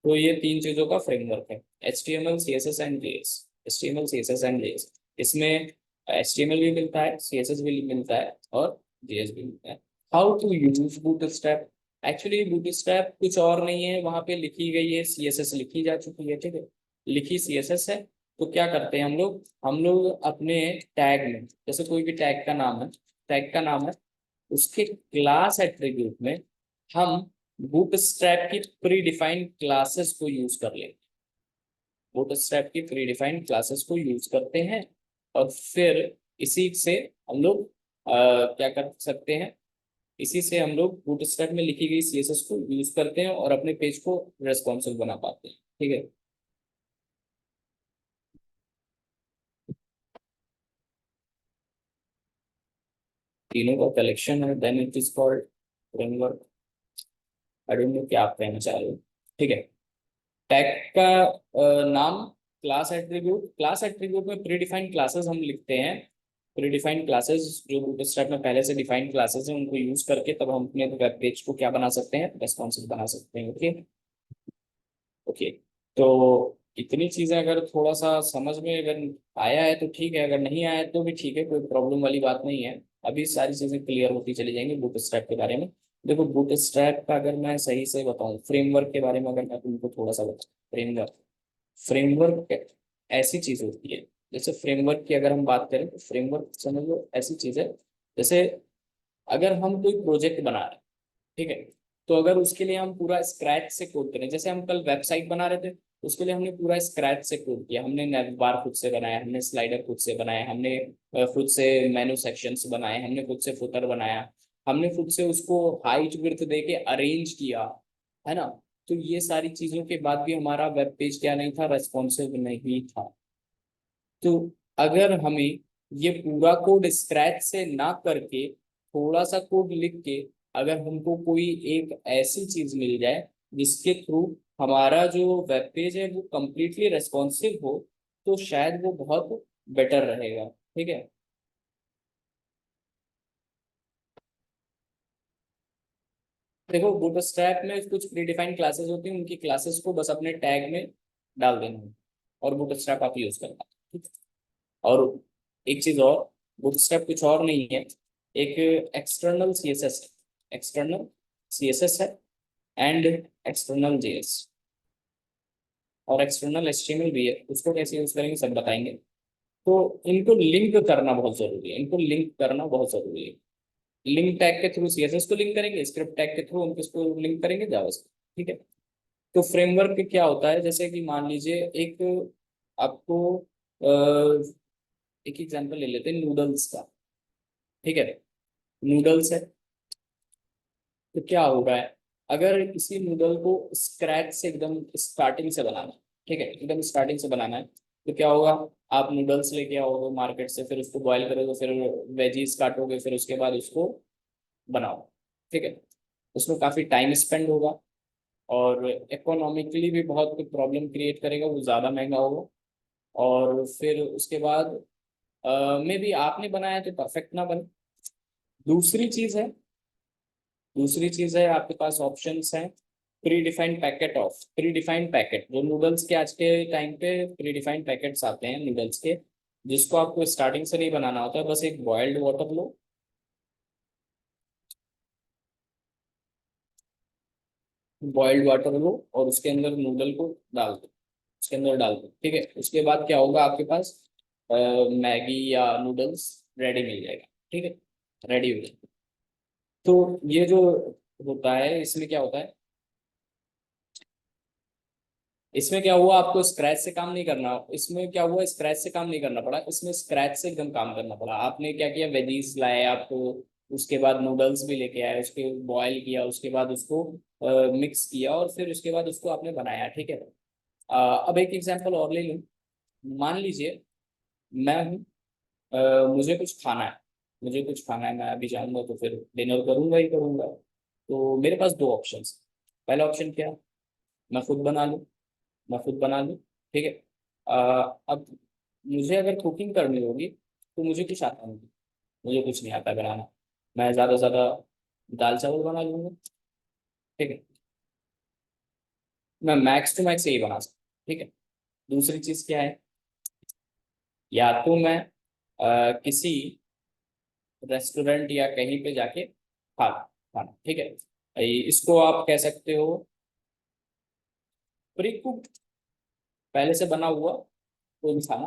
Speaker 1: तो ये तीन चीजों का फ्रेमवर्क है, HTML CSS and JS। HTML CSS and JS, इसमें HTML भी मिलता है, CSS भी मिलता है और JS भी मिलता है। How to use Bootstrap. Actually Bootstrap कुछ और नहीं है, वहां पे लिखी गई है CSS, लिखी जा चुकी है, ठीक है। लिखी CSS है। तो क्या करते हैं हम लोग अपने टैग में, जैसे कोई भी टैग का नाम है, टैग का नाम है, उसके क्लास एट्रीब्यूट में हम बूटस्ट्रैप की प्री डिफाइंड क्लासेस को यूज कर लेंगे। बूटस्ट्रैप की प्री डिफाइंड क्लासेस को यूज करते हैं, और फिर इसी से हम लोग क्या कर सकते हैं, इसी से हम लोग बूटस्ट्रैप में लिखी गई CSS को यूज करते हैं और अपने पेज को रेस्पॉन्सिव बना पाते हैं, ठीक है। तीनों का कलेक्शन है, then it is called framework. I don't know क्या आप कहना चाह रहे हो, ठीक है। टैग का नाम, क्लास एट्रीब्यूट में प्री डिफाइंड क्लासेस हम लिखते हैं। प्री डिफाइंड क्लासेस जो बूटस्ट्रैप में पहले से डिफाइंड क्लासेस हैं, उनको यूज करके तब हम अपने वेब पेज को क्या बना सकते हैं, रेस्पॉन्सिव बना सकते हैं, ओके। ओके, तो इतनी चीजें अगर थोड़ा सा समझ में अगर आया है तो ठीक है, अगर नहीं आया तो भी ठीक है, कोई प्रॉब्लम वाली बात नहीं है। अभी सारी चीजें क्लियर होती चली जाएंगी बूटस्ट्रैप के बारे में। देखो बूटस्ट्रैप का अगर मैं सही से बताऊं, फ्रेमवर्क के बारे में अगर मैं तुमको थोड़ा सा बताऊं, फ्रेमवर्क फ्रेमवर्क ऐसी चीज होती है, जैसे फ्रेमवर्क की अगर हम बात करें तो फ्रेमवर्क समझ लो ऐसी चीज है, जैसे अगर हम कोई प्रोजेक्ट बना रहे हैं, ठीक है, तो अगर उसके लिए हम पूरा स्क्रैच से कोड करें, जैसे हम कल वेबसाइट बना रहे थे, उसके लिए हमने पूरा स्क्रैच से कोड किया, हमने नेव बार खुद से बनाया, हमने स्लाइडर खुद से बनाया, हमने खुद से मेनू सेक्शंस बनाए, हमने खुद से फुटर बनाया, हमने खुद से उसको हाइट विड्थ दे के अरेंज किया, है ना। तो ये सारी चीजों के बाद भी हमारा वेब पेज क्या नहीं था, रेस्पॉन्सिव नहीं था। तो अगर हमें ये पूरा कोड स्क्रैच से ना करके थोड़ा सा कोड लिख के अगर हमको कोई एक ऐसी चीज मिल जाए जिसके थ्रू हमारा जो वेब पेज है वो कंप्लीटली रेस्पॉन्सिव हो, तो शायद वो बहुत बेटर रहेगा, ठीक है। देखो बूटस्ट्रैप में कुछ प्रीडिफाइंड क्लासेस होती हैं, उनकी क्लासेस को बस अपने टैग में डाल देना है और बूटस्ट्रैप आप यूज करना, ठीक है? और एक चीज और, बूटस्ट्रैप कुछ और नहीं है, एक एक्सटर्नल CSS है, एक्सटर्नल CSS है एंड एक्सटर्नल JS और एक्सटर्नल HTML भी है, उसको कैसे यूज करेंगे सब बताएंगे। तो इनको लिंक करना बहुत जरूरी है, इनको लिंक करना बहुत जरूरी है। लिंक टैग के थ्रू CSS को लिंक करेंगे, स्क्रिप्ट टैग के थ्रू हम किसको लिंक करेंगे, जावास्क्रिप्ट, ठीक है। तो फ्रेमवर्क क्या होता है, जैसे कि मान लीजिए एक आपको एक एग्जांपल ले लेते हैं नूडल्स का, ठीक है। नूडल्स है, तो क्या हो रहा है, अगर इसी नूडल को स्क्रैच से एकदम स्टार्टिंग से बनाना है, ठीक है, एकदम स्टार्टिंग से बनाना है, तो क्या होगा, आप नूडल्स लेके आओगे मार्केट से, फिर उसको बॉईल करोगे, फिर वेजीज काटोगे, फिर उसके बाद उसको बनाओ, ठीक है। उसमें काफी टाइम स्पेंड होगा और इकोनॉमिकली भी बहुत प्रॉब्लम क्रिएट करेगा, वो ज़्यादा महंगा होगा। और फिर उसके बाद मे बी आपने बनाया तो परफेक्ट ना बने। दूसरी चीज़ है, दूसरी चीज़ है आपके पास ऑप्शंस हैं, प्री डिफाइंड पैकेट, जो नूडल्स के आज के टाइम पे प्री डिफाइंड पैकेट्स आते हैं नूडल्स के, जिसको आपको स्टार्टिंग से नहीं बनाना होता है, बस एक बॉइल्ड वाटर लो, बॉइल्ड वाटर लो और उसके अंदर नूडल को डाल दो, उसके अंदर डाल दो, ठीक है। उसके बाद क्या होगा, आपके पास मैगी या नूडल्स रेडी मिल जाएगा, ठीक है, रेडी हो जाएगा। तो ये जो होता है, इसमें क्या होता है, इसमें क्या हुआ, आपको स्क्रैच से काम नहीं करना, इसमें क्या हुआ, स्क्रैच से काम नहीं करना पड़ा, इसमें स्क्रैच से एकदम काम करना पड़ा। आपने क्या किया, वेजीज लाए आपको, उसके बाद नूडल्स भी लेके आए, उसके बॉयल किया, उसके बाद उसको मिक्स किया, और फिर उसके बाद उसको आपने बनाया, ठीक है। अब एक एग्जांपल और ले लूँ। मान लीजिए मैं हूँ, मुझे कुछ खाना है, मुझे कुछ खाना है, मैं अभी जाऊंगा तो फिर डिनर करूंगा ही करूंगा। तो मेरे पास दो ऑप्शन, पहला ऑप्शन क्या है, मैं खुद बना लूँ, मैं खुद बना लूँ, ठीक है। अब मुझे अगर कुकिंग करनी होगी तो मुझे कुछ आता नहीं, मुझे कुछ नहीं आता बनाना। मैं ज़्यादा से ज़्यादा दाल चावल बना लूँगा, ठीक है। मैं मैक्स टू मैक्स यही बना सकता हूँ, ठीक है। दूसरी चीज़ क्या है, या तो मैं किसी रेस्टोरेंट या कहीं पे जाके खा खाना, ठीक है। इसको आप कह सकते हो प्री कुक, पहले से बना हुआ कोई भी खाना।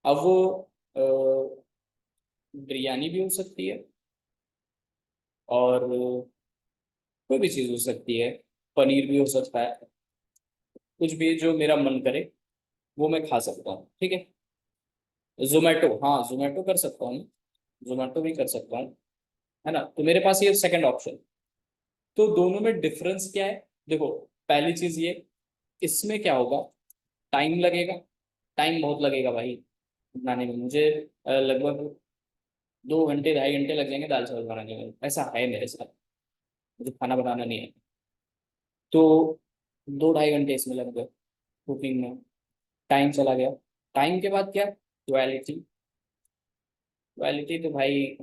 Speaker 1: अब वो बिरयानी भी हो सकती है, और कोई भी चीज़ हो सकती है, पनीर भी हो सकता है, कुछ भी जो मेरा मन करे वो मैं खा सकता हूँ, ठीक है। जोमेटो, हाँ जोमेटो कर सकता हूँ, जोमेटो भी कर सकता हूँ, है ना। तो मेरे पास ये सेकंड ऑप्शन। तो दोनों में डिफरेंस क्या है, देखो, पहली चीज ये, इसमें क्या होगा, टाइम लगेगा, टाइम बहुत लगेगा भाई बनाने में। मुझे लगभग 2 घंटे 2.5 घंटे लग जाएंगे दाल चावल बनाने में, ऐसा है मेरे साथ, मुझे खाना बनाना नहीं है। तो 2-2.5 घंटे इसमें लग गए कुकिंग में, टाइम चला गया। टाइम के बाद क्या, क्वालिटी, क्वालिटी तो भाई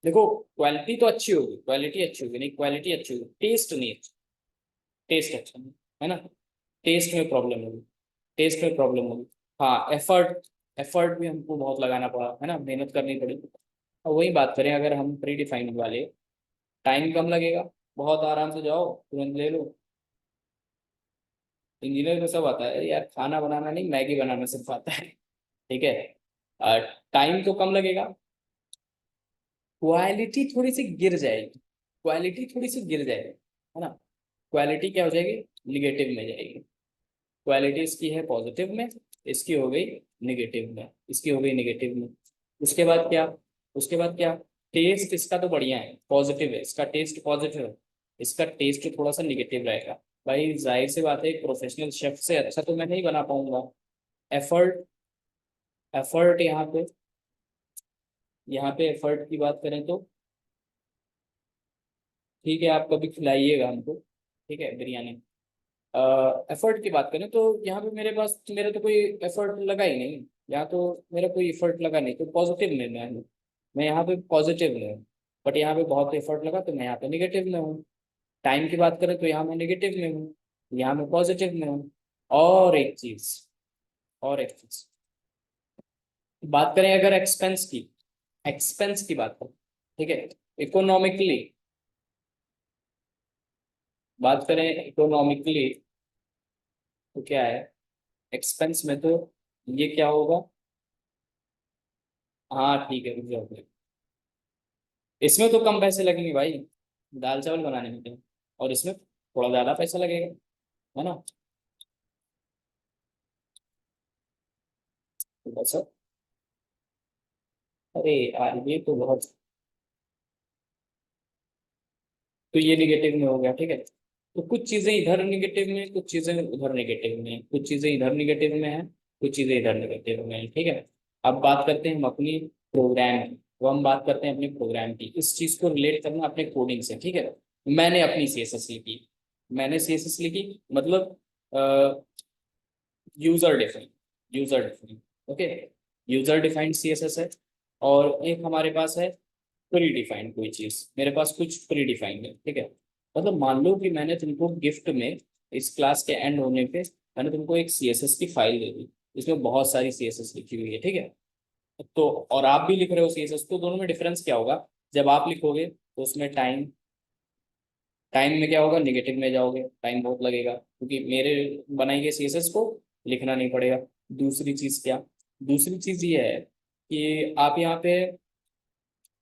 Speaker 1: देखो, क्वालिटी तो अच्छी होगी, क्वालिटी अच्छी होगी, नहीं क्वालिटी अच्छी होगी, टेस्ट नहीं अच्छा, टेस्ट अच्छा नहीं, है ना। टेस्ट में प्रॉब्लम होगी, टेस्ट में प्रॉब्लम होगी। हाँ, एफर्ट, एफर्ट भी हमको बहुत लगाना पड़ा, है ना, मेहनत करनी पड़ी। और वही बात करें, अगर हम प्री डिफाइंड वाले, टाइम कम लगेगा, बहुत आराम से जाओ तुरंत ले लो। इंजीनियर को सब आता है यार, खाना बनाना नहीं, मैगी बनाना सिर्फ आता है, ठीक है। टाइम तो कम लगेगा, क्वालिटी थोड़ी सी गिर जाएगी, क्वालिटी थोड़ी सी गिर जाएगी, है ना। क्वालिटी क्या हो जाएगी, निगेटिव में जाएगी। क्वालिटी इसकी है पॉजिटिव में, इसकी हो गई निगेटिव में, इसकी हो गई निगेटिव में। उसके बाद क्या, उसके बाद क्या, टेस्ट इसका तो बढ़िया है, पॉजिटिव है, इसका टेस्ट पॉजिटिव है, इसका टेस्ट थोड़ा सा निगेटिव रहेगा। भाई जाहिर सी बात है, एक प्रोफेशनल शेफ से अच्छा तो मैं नहीं बना पाऊंगा। एफर्ट, एफर्ट यहाँ पे एफर्ट की बात करें तो, ठीक है, आप कभी खिलाइएगा हमको, ठीक है, बिरयानी। एफर्ट की बात करें तो यहाँ पे मेरे पास, मेरा तो कोई एफर्ट लगा ही नहीं, यहाँ तो मेरा कोई एफर्ट लगा नहीं, तो पॉजिटिव में मैं यहाँ पे पॉजिटिव में हूँ। बट यहाँ पे बहुत एफर्ट लगा तो मैं यहाँ पे निगेटिव में हूँ। टाइम की बात करें तो यहाँ मैं निगेटिव में हूँ, यहाँ मैं पॉजिटिव में हूँ। और एक चीज, और एक चीज, बात करें अगर एक्सपेंस की, एक्सपेंस की बात करें, ठीक है, इकोनॉमिकली, बात करें इकोनॉमिकली, तो क्या है, एक्सपेंस में तो ये क्या होगा, हाँ ठीक है, रुक जाओ, इसमें तो कम पैसे लगेंगे भाई, दाल चावल बनाने में तो, और इसमें थोड़ा ज्यादा पैसा लगेगा, है ना। तो बस, अरे यार ये तो बहुत, तो ये निगेटिव में हो गया, ठीक है। तो कुछ चीजें इधर निगेटिव में, कुछ चीजें उधर निगेटिव में, कुछ चीजें इधर निगेटिव में है, कुछ चीजें इधर निगेटिव में है, ठीक है। अब बात करते हैं हम अपनी प्रोग्राम की, वो हम बात करते हैं अपनी प्रोग्राम की, इस चीज को रिलेट करना अपने कोडिंग से, ठीक है। मैंने अपनी सी एस एस लिखी, मैंने सी एस एस लिखी, मतलब user defined, user defined, okay, user defined C S S है। और एक हमारे पास है प्री डिफाइंड कोई चीज, मेरे पास कुछ प्री डिफाइंड है, ठीक है। मतलब मान लो कि मैंने तुमको गिफ्ट में, इस क्लास के एंड होने पे मैंने तुमको एक सी एस एस की फाइल दे दी, इसमें बहुत सारी सी एस एस लिखी हुई है, ठीक है। तो और आप भी लिख रहे हो सी एस एस, तो दोनों में डिफरेंस क्या होगा, जब आप लिखोगे तो उसमें टाइम, टाइम में क्या होगा, नेगेटिव में जाओगे, टाइम बहुत लगेगा क्योंकि मेरे बनाई गई सीएसएस को लिखना नहीं पड़ेगा। दूसरी चीज क्या, दूसरी चीज ये है कि आप यहाँ पे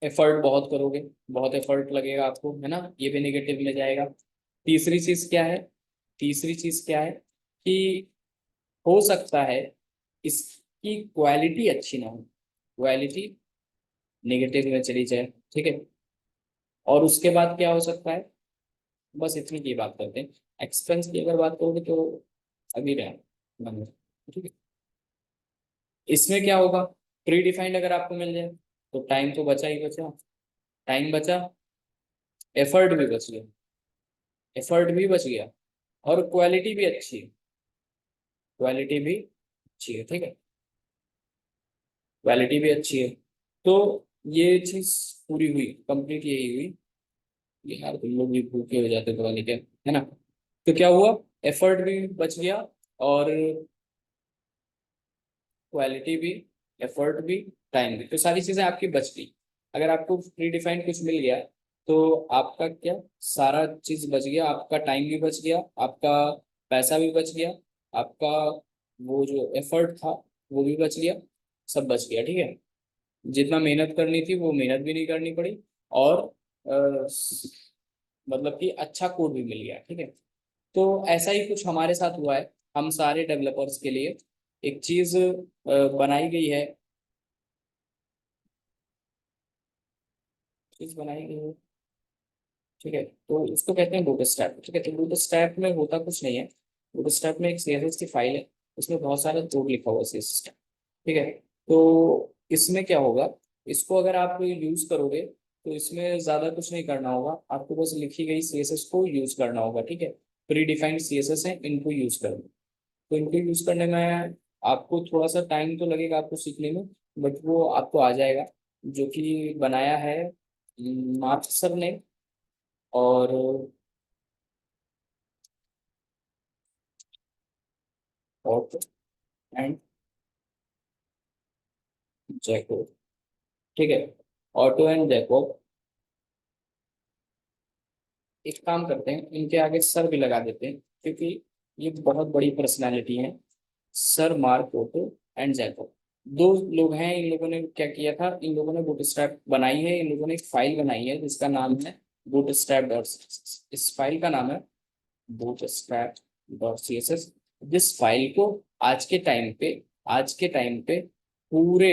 Speaker 1: एफर्ट बहुत करोगे, बहुत एफर्ट लगेगा आपको, है ना, ये भी नेगेटिव में जाएगा। तीसरी चीज क्या है, तीसरी चीज क्या है कि हो सकता है इसकी क्वालिटी अच्छी ना हो, क्वालिटी नेगेटिव में चली जाए, ठीक है। और उसके बाद क्या हो सकता है, बस इतनी की बात करते हैं। एक्सपेंस की अगर बात करोगे तो अभी रहे, ठीक है। इसमें क्या होगा, प्री डिफाइंड अगर आपको मिल जाए तो टाइम तो बचा ही बचा, टाइम बचा, एफर्ट भी बच गया, एफर्ट भी बच गया, और क्वालिटी भी अच्छी है, क्वालिटी भी अच्छी है, ठीक है, क्वालिटी भी अच्छी है। तो ये चीज पूरी हुई, कंप्लीट यही हुई। यार तुम लोग भी भूखे हो जाते पता नहीं क्या, है ना। तो क्या हुआ, एफर्ट भी बच गया, और क्वालिटी भी, एफर्ट भी, टाइम भी, तो सारी चीजें आपकी बच गई। अगर आपको प्री डिफाइंड कुछ मिल गया तो आपका क्या, सारा चीज बच गया, आपका टाइम भी बच गया, आपका पैसा भी बच गया, आपका वो जो एफर्ट था वो भी बच गया, सब बच गया, ठीक है। जितना मेहनत करनी थी वो मेहनत भी नहीं करनी पड़ी, और मतलब कि अच्छा कोड भी मिल गया, ठीक है। तो ऐसा ही कुछ हमारे साथ हुआ है, हम सारे डेवलपर्स के लिए एक चीज बनाई गई है, चीज बनाई गई है, ठीक है। तो इसको कहते हैं बूटस्ट्रैप, ठीक है। तो बूटस्ट्रैप में होता कुछ नहीं है, बूटस्ट्रैप में एक सीएसएस की फाइल है, उसमें बहुत सारा कोड लिखा हुआ है सीएसएस का, ठीक है। तो इसमें क्या होगा, इसको अगर आप यूज करोगे तो इसमें ज्यादा कुछ नहीं करना होगा, आपको बस लिखी गई सीएसएस को यूज करना होगा, ठीक है। प्री डिफाइंड सीएसएस है, इनको यूज करो। तो इनको यूज करने में आपको थोड़ा सा टाइम तो लगेगा आपको सीखने में, बट वो आपको आ जाएगा, जो कि बनाया है मार्क सर ने, और ऑटो एंड जैकोब, ठीक है। ऑटो एंड जैकोब, एक काम करते हैं, इनके आगे सर भी लगा देते हैं क्योंकि ये बहुत बड़ी पर्सनालिटी है। Sir mark auto and Jacob, दो लोग हैं, इन लोगों ने क्या किया था, इन लोगों ने बूटस्ट्रैप बनाई है, इन लोगों ने एक फाइल बनाई है जिसका नाम है बूटस्ट्रैप डॉट, इस फाइल का नाम है Bootstrap dot C S S. जिस फाइल को आज के टाइम पे, आज के टाइम पे पूरे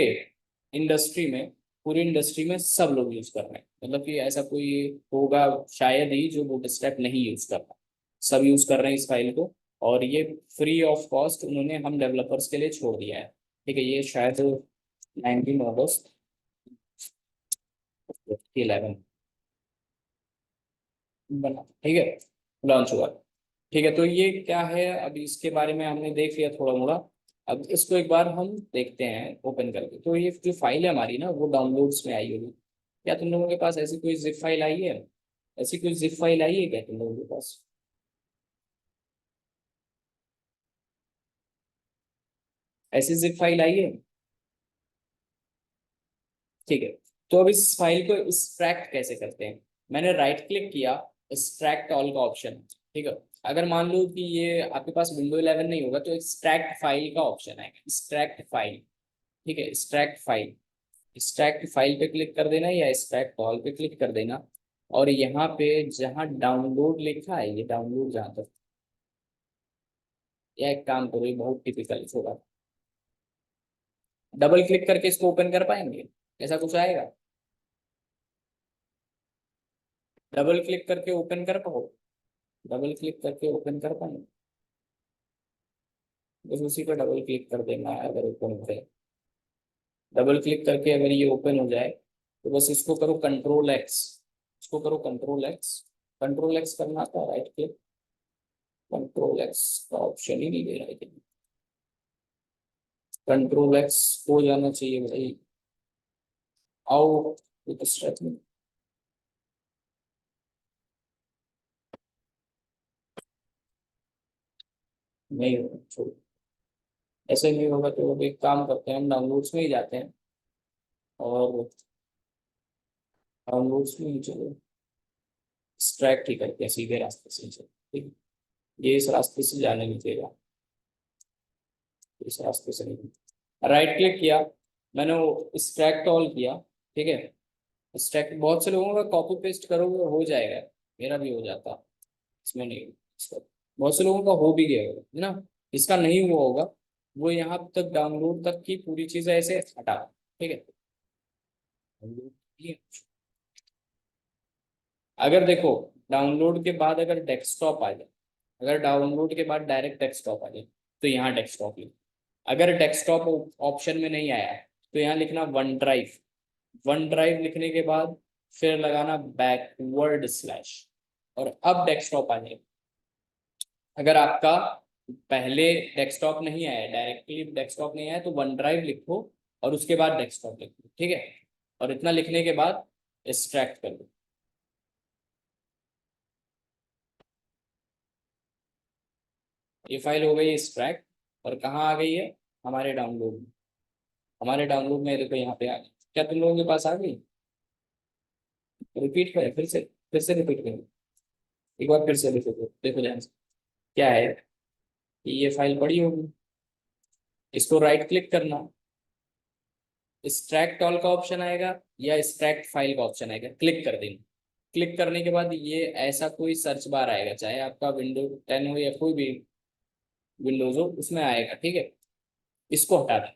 Speaker 1: इंडस्ट्री में, पूरी इंडस्ट्री में सब लोग यूज कर रहे हैं, मतलब कि ऐसा कोई होगा शायद ही जो बूटस्ट्रैप नहीं यूज कर रहा, सब यूज कर रहे हैं इस फाइल को। और ये फ्री ऑफ कॉस्ट उन्होंने हम डेवलपर्स के लिए छोड़ दिया है, ठीक है। ये शायद 19 अगस्त इलेवन बना, ठीक है, लॉन्च हुआ, ठीक है। तो ये क्या है, अभी इसके बारे में हमने देख लिया थोड़ा मोड़ा, अब इसको एक बार हम देखते हैं ओपन करके। तो ये जो फाइल है हमारी ना, वो डाउनलोड्स में आई होगी। क्या तुम लोगों के पास ऐसी कोई जिप फाइल आई है, ऐसी कोई जिप फाइल आई है क्या तुम लोगों के पास, ऐसी जिप फाइल आई है, ठीक है। तो अब इस फाइल को एक्सट्रैक्ट कैसे करते हैं, मैंने राइट क्लिक किया, एक्सट्रैक्ट ऑल का ऑप्शन, ठीक है। अगर मान लो कि ये आपके पास विंडो 11 नहीं होगा तो एक्सट्रैक्ट फाइल का ऑप्शन है, एक्सट्रैक्ट फाइल, ठीक है, एक्सट्रैक्ट फाइल, एक्सट्रैक्ट फाइल पे क्लिक कर देना या एक्सट्रैक्ट ऑल पे क्लिक कर देना। और यहाँ पे जहाँ डाउनलोड लिखा है, ये डाउनलोड जहाँ तक, या एक काम करो, ये बहुत टिपिकल होगा, डबल क्लिक करके इसको ओपन कर पाएंगे, ऐसा कुछ आएगा, डबल क्लिक करके ओपन कर पाओ, डबल क्लिक करके ओपन कर पाएंगे, बस उसी पर डबल क्लिक कर देना है अगर ओपन हो जाए, डबल क्लिक करके अगर ये ओपन हो जाए तो बस इसको करो कंट्रोल एक्स, इसको करो कंट्रोल एक्स, कंट्रोल एक्स करना था, राइट क्लिक, कंट्रोल एक्स का ऑप्शन ही नहीं दे रहा है, कंट्रोल एक्स हो जाना चाहिए भाई, आओ एक स्टेप में, नहीं होगा छोड़ो, ऐसे नहीं होगा तो अब एक काम करते हैं, हम डाउनलोड्स में ही जाते हैं, और डाउनलोड्स में ही चलो एक्सट्रैक्ट ही करते हैं सीधे रास्ते से, ठीक। ये इस रास्ते से जाने नहीं देगा, इस रास्ते से नहीं। राइट क्लिक किया मैंने, वो एक्सट्रैक्ट ऑल किया, ठीक है। एक्सट्रैक्ट बहुत से लोगों का कॉपी पेस्ट करोगे हो जाएगा, मेरा भी हो जाता, इसमें नहीं, इसका बहुत से लोगों का हो भी गया होगा, है ना। इसका नहीं हुआ होगा, वो यहाँ तक डाउनलोड तक की पूरी चीजें ऐसे हटा, ठीक है। अगर देखो डाउनलोड के बाद अगर डेस्कटॉप आ जाए, अगर डाउनलोड के बाद डायरेक्ट डेस्कटॉप आ जाए तो यहाँ डेस्कटॉप लिखो। अगर डेस्कटॉप ऑप्शन में नहीं आया है तो यहाँ लिखना वन ड्राइव। वन ड्राइव लिखने के बाद फिर लगाना बैकवर्ड स्लैश, और अब डेस्कटॉप आ जाए। अगर आपका पहले डेस्कटॉप नहीं आया, डायरेक्टली डेस्कटॉप नहीं आया, तो वन ड्राइव लिखो और उसके बाद डेस्कटॉप लिखो, ठीक है। और इतना लिखने के बाद एक्सट्रैक्ट कर दो। ये फाइल हो गई एक्सट्रैक्ट, और कहाँ आ गई है, हमारे डाउनलोड में। हमारे डाउनलोड में देखो यहाँ पे आ गई, क्या तुम लोगों के पास आ गई? रिपीट करें फिर से रिपीट करें, एक बार फिर से देखो, देखो ध्यान से। क्या है कि ये फाइल पड़ी होगी, इसको राइट क्लिक करना, एक्सट्रैक्ट ऑल का ऑप्शन आएगा या एक्सट्रैक्ट फाइल का ऑप्शन आएगा, क्लिक कर देना। क्लिक करने के बाद ये ऐसा कोई सर्च बार आएगा, चाहे आपका विंडो 10 हो या कोई भी विंडोज हो, उसमें आएगा, ठीक है। इसको हटा दें।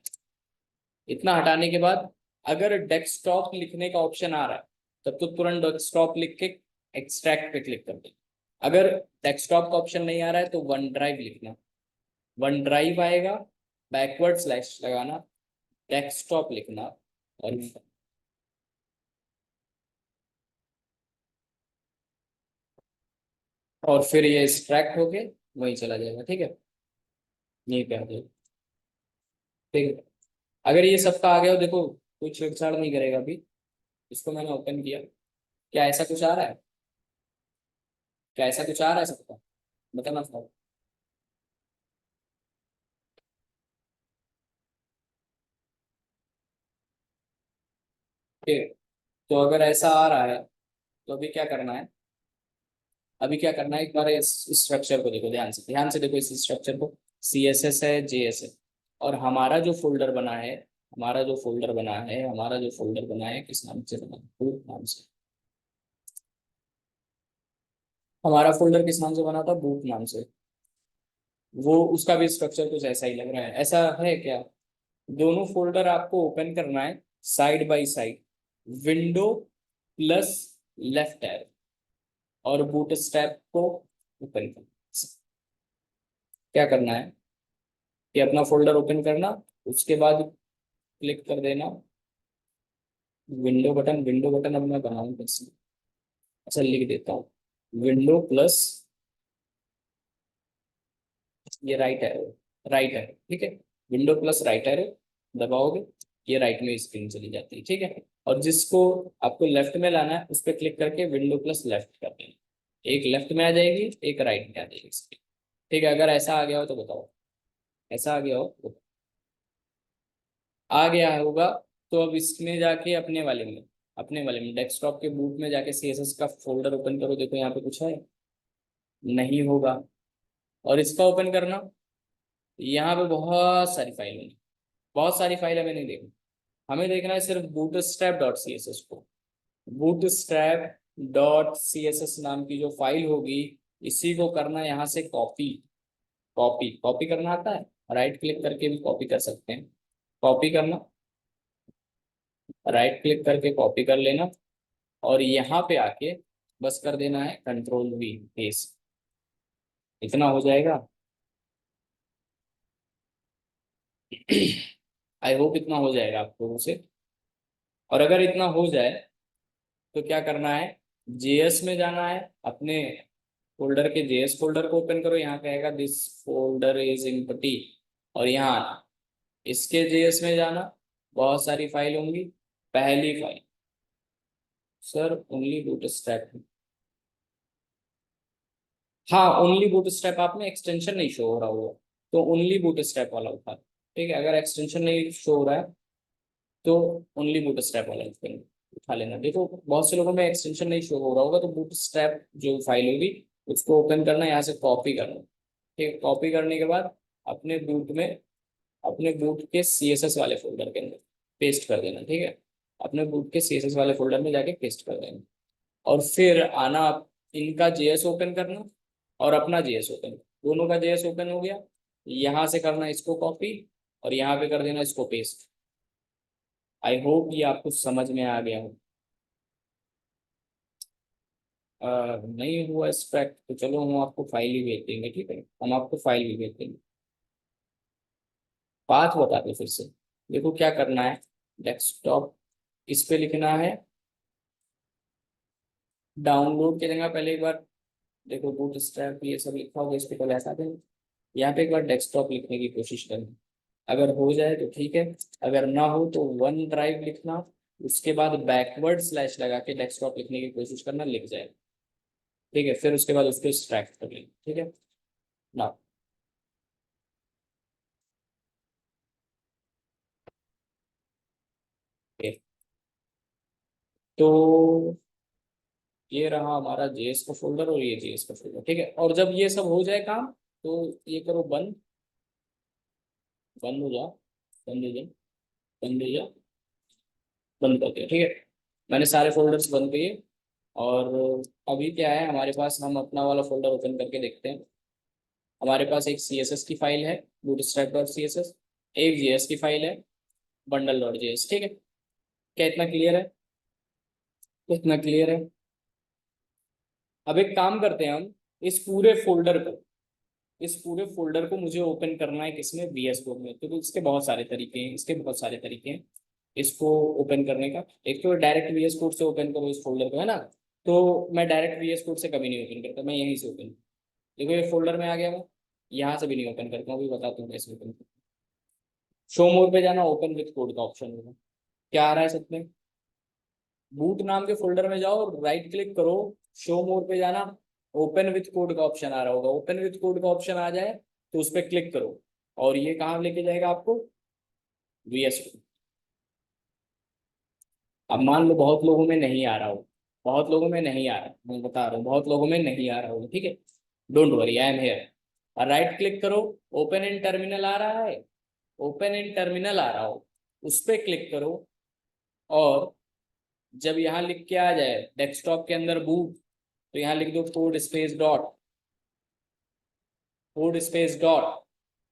Speaker 1: इतना हटाने के बाद अगर डेस्कटॉप लिखने का ऑप्शन आ रहा है तब तो तुरंत डेस्कटॉप लिख के एक्सट्रैक्ट पे क्लिक कर दें। अगर डेस्कटॉप का ऑप्शन नहीं आ रहा है तो वन ड्राइव लिखना, वन ड्राइव आएगा, बैकवर्ड स्लैश लगाना, डेस्कटॉप लिखना, और फिर ये एक्सट्रैक्ट होके वहीं चला जाएगा, ठीक है। यहीं पे आ जाएगा, ठीक है। अगर ये सबका आ गया हो, देखो कोई छेड़छाड़ नहीं करेगा अभी। इसको मैंने ओपन किया, क्या ऐसा कुछ आ रहा है? क्या ऐसा कुछ आ रहा है सबका? बताना था। ठीक है, तो अगर ऐसा आ रहा है तो अभी क्या करना है? अभी क्या करना है, एक बार इस स्ट्रक्चर को देखो, ध्यान से देखो इस स्ट्रक्चर को। सी एस एस है, जे एस है, और हमारा जो फोल्डर बना है, हमारा जो फोल्डर बना है किस नाम से बना है, बूट नाम से। हमारा फोल्डर किस नाम से बना था, बूट नाम से। वो उसका भी स्ट्रक्चर कुछ ऐसा ही लग रहा है, ऐसा है क्या? दोनों फोल्डर आपको ओपन करना है side by side, window plus left arrow, और बूट स्ट्रैप को ओपन करना। क्या करना है कि अपना फोल्डर ओपन करना, उसके बाद क्लिक कर देना विंडो बटन अब मैं बनाऊँ कैसे? अच्छा लिख देता हूँ, विंडो प्लस, ये राइट एरो, राइट एरो, ठीक है। विंडो प्लस राइट एरो दबाओगे, ये राइट में स्क्रीन चली जाती है, ठीक है। और जिसको आपको लेफ्ट में लाना है उस पर क्लिक करके विंडो प्लस लेफ्ट कर देना, एक लेफ्ट में आ जाएगी, एक राइट में आ जाएगी स्क्रीन, ठीक है। अगर ऐसा आ गया हो तो बताओ, ऐसा आ गया हो तो, आ गया होगा तो अब इसमें जाके अपने वाले में डेस्कटॉप के बूट में जाके सीएसएस का फोल्डर ओपन करो, देखो यहाँ पे कुछ है, नहीं होगा। और इसका ओपन करना, यहाँ पे बहुत सारी फाइल होंगी, बहुत सारी फाइल हमें नहीं देखनी, हमें देखना है सिर्फ bootstrap dot C S S को। Bootstrap dot C S S नाम की जो फाइल होगी, इसी को करना यहाँ से कॉपी। कॉपी कॉपी करना आता है, राइट क्लिक करके भी कॉपी कर सकते हैं। कॉपी करना, राइट क्लिक करके कॉपी कर लेना, और यहाँ पे आके बस कर देना है कंट्रोल वी पेस्ट, इतना हो जाएगा। आई होप इतना हो जाएगा आप लोगों से। और अगर इतना हो जाए तो क्या करना है, जेएस में जाना है, अपने फोल्डर के जेएस फोल्डर को ओपन करो, यहाँ कहेगा दिस फोल्डर इज एम्प्टी, और यहाँ आना, इसके जेएस में जाना, बहुत सारी फाइल होंगी। पहली फाइल, सर ओनली बूटस्ट्रैप, हाँ ओनली बूटस्ट्रैप, आप में एक्सटेंशन नहीं शो हो रहा होगा तो ओनली बूटस्ट्रैप वाला उठा, ठीक है। अगर एक्सटेंशन नहीं शो हो रहा है तो ओनली बूटस्ट्रैप वाला उठा, उठा लेना। देखो बहुत से लोगों में एक्सटेंशन नहीं शो हो रहा होगा, तो बूटस्ट्रैप जो फाइल होगी उसको ओपन करना, यहाँ से कॉपी करना। ठीक है, कॉपी करने के बाद अपने बूट में, अपने बूट के CSS वाले फोल्डर के अंदर पेस्ट कर देना। ठीक है, अपने बूट के CSS वाले फोल्डर में जाके पेस्ट कर देना। और फिर आना इनका JS ओपन करना और अपना JS ओपन, दोनों का JS ओपन हो गया। यहाँ से करना इसको कॉपी और यहाँ पे कर देना इसको पेस्ट। आई होप ये आपको समझ में आ गया हो। नहीं हुआ एक्सट्रैक्ट तो चलो हम आपको फाइल ही भेज देंगे। ठीक है, हम आपको फाइल भी भेज देंगे। पाथ बता दो फिर से। देखो क्या करना है, डेस्कटॉप इस पे लिखना है, डाउनलोड की जगह पहले एक बार देखो बूटस्ट्रैप ये सब लिखा होगा, इसको पहले हटा दें। यहाँ पे एक बार डेस्कटॉप लिखने की कोशिश करें, अगर हो जाए तो ठीक है, अगर ना हो तो वन ड्राइव लिखना, उसके बाद बैकवर्ड स्लैश लगा के डेस्कटॉप लिखने की कोशिश करना, लिख जाए। ठीक है, फिर उसके बाद उसको एक्सट्रैक्ट कर लेंगे। ठीक है ना। तो ये रहा हमारा JS का फोल्डर और ये JS का फोल्डर। ठीक है, और जब ये सब हो जाए काम, तो ये करो बंद, बंद हो जा, बंद हो जा, बंद हो जा, बंद कर दिया। ठीक है, मैंने सारे फोल्डर्स बंद किए। और अभी क्या है हमारे पास, हम अपना वाला फोल्डर ओपन करके देखते हैं। हमारे पास एक CSS की फाइल है, Bootstrap dot C S S, एक JS की फाइल है, बंडल डॉट JS। ठीक है, क्या इतना क्लियर है? इतना क्लियर है। अब एक काम करते हैं हम, इस पूरे फोल्डर को, इस पूरे फोल्डर को मुझे ओपन करना है किसमें, VS कोड में। तो इसके बहुत सारे तरीके हैं, इसके बहुत सारे तरीके हैं इसको ओपन करने का। एक तो डायरेक्ट VS कोड से ओपन करो इस फोल्डर को, है ना। तो मैं डायरेक्ट VS कोड से कभी नहीं ओपन करता, मैं यहीं से ओपन, देखो ये फोल्डर में आ गया मैं, यहाँ से भी नहीं ओपन करता हूँ, अभी बताता हूँ कैसे ओपन। शो मोड पे जाना, ओपन विथ कोड का ऑप्शन होगा। क्या आ रहा है सब में, बूट नाम के फोल्डर में जाओ, राइट क्लिक करो, शो मोड पे जाना, ओपन विथ कोड का ऑप्शन आ रहा होगा। ओपन विथ कोड का ऑप्शन आ जाए तो उस पर क्लिक करो, और ये कहाँ लेके जाएगा आपको, VS कोड। अब मान लो बहुत लोगों में नहीं आ रहा हो, बहुत लोगों में नहीं आ रहा, मैं बता रहा हूँ बहुत लोगों में नहीं आ रहा हो। ठीक है, don't worry, I am here. Right click करो, ओपन इन टर्मिनल आ रहा है, ओपन इन टर्मिनल आ रहा हो, उस पर क्लिक करो। और जब यहाँ लिख के आ जाए डेस्कटॉप के अंदर बूट, तो यहाँ लिख दो code space dot, code space dot,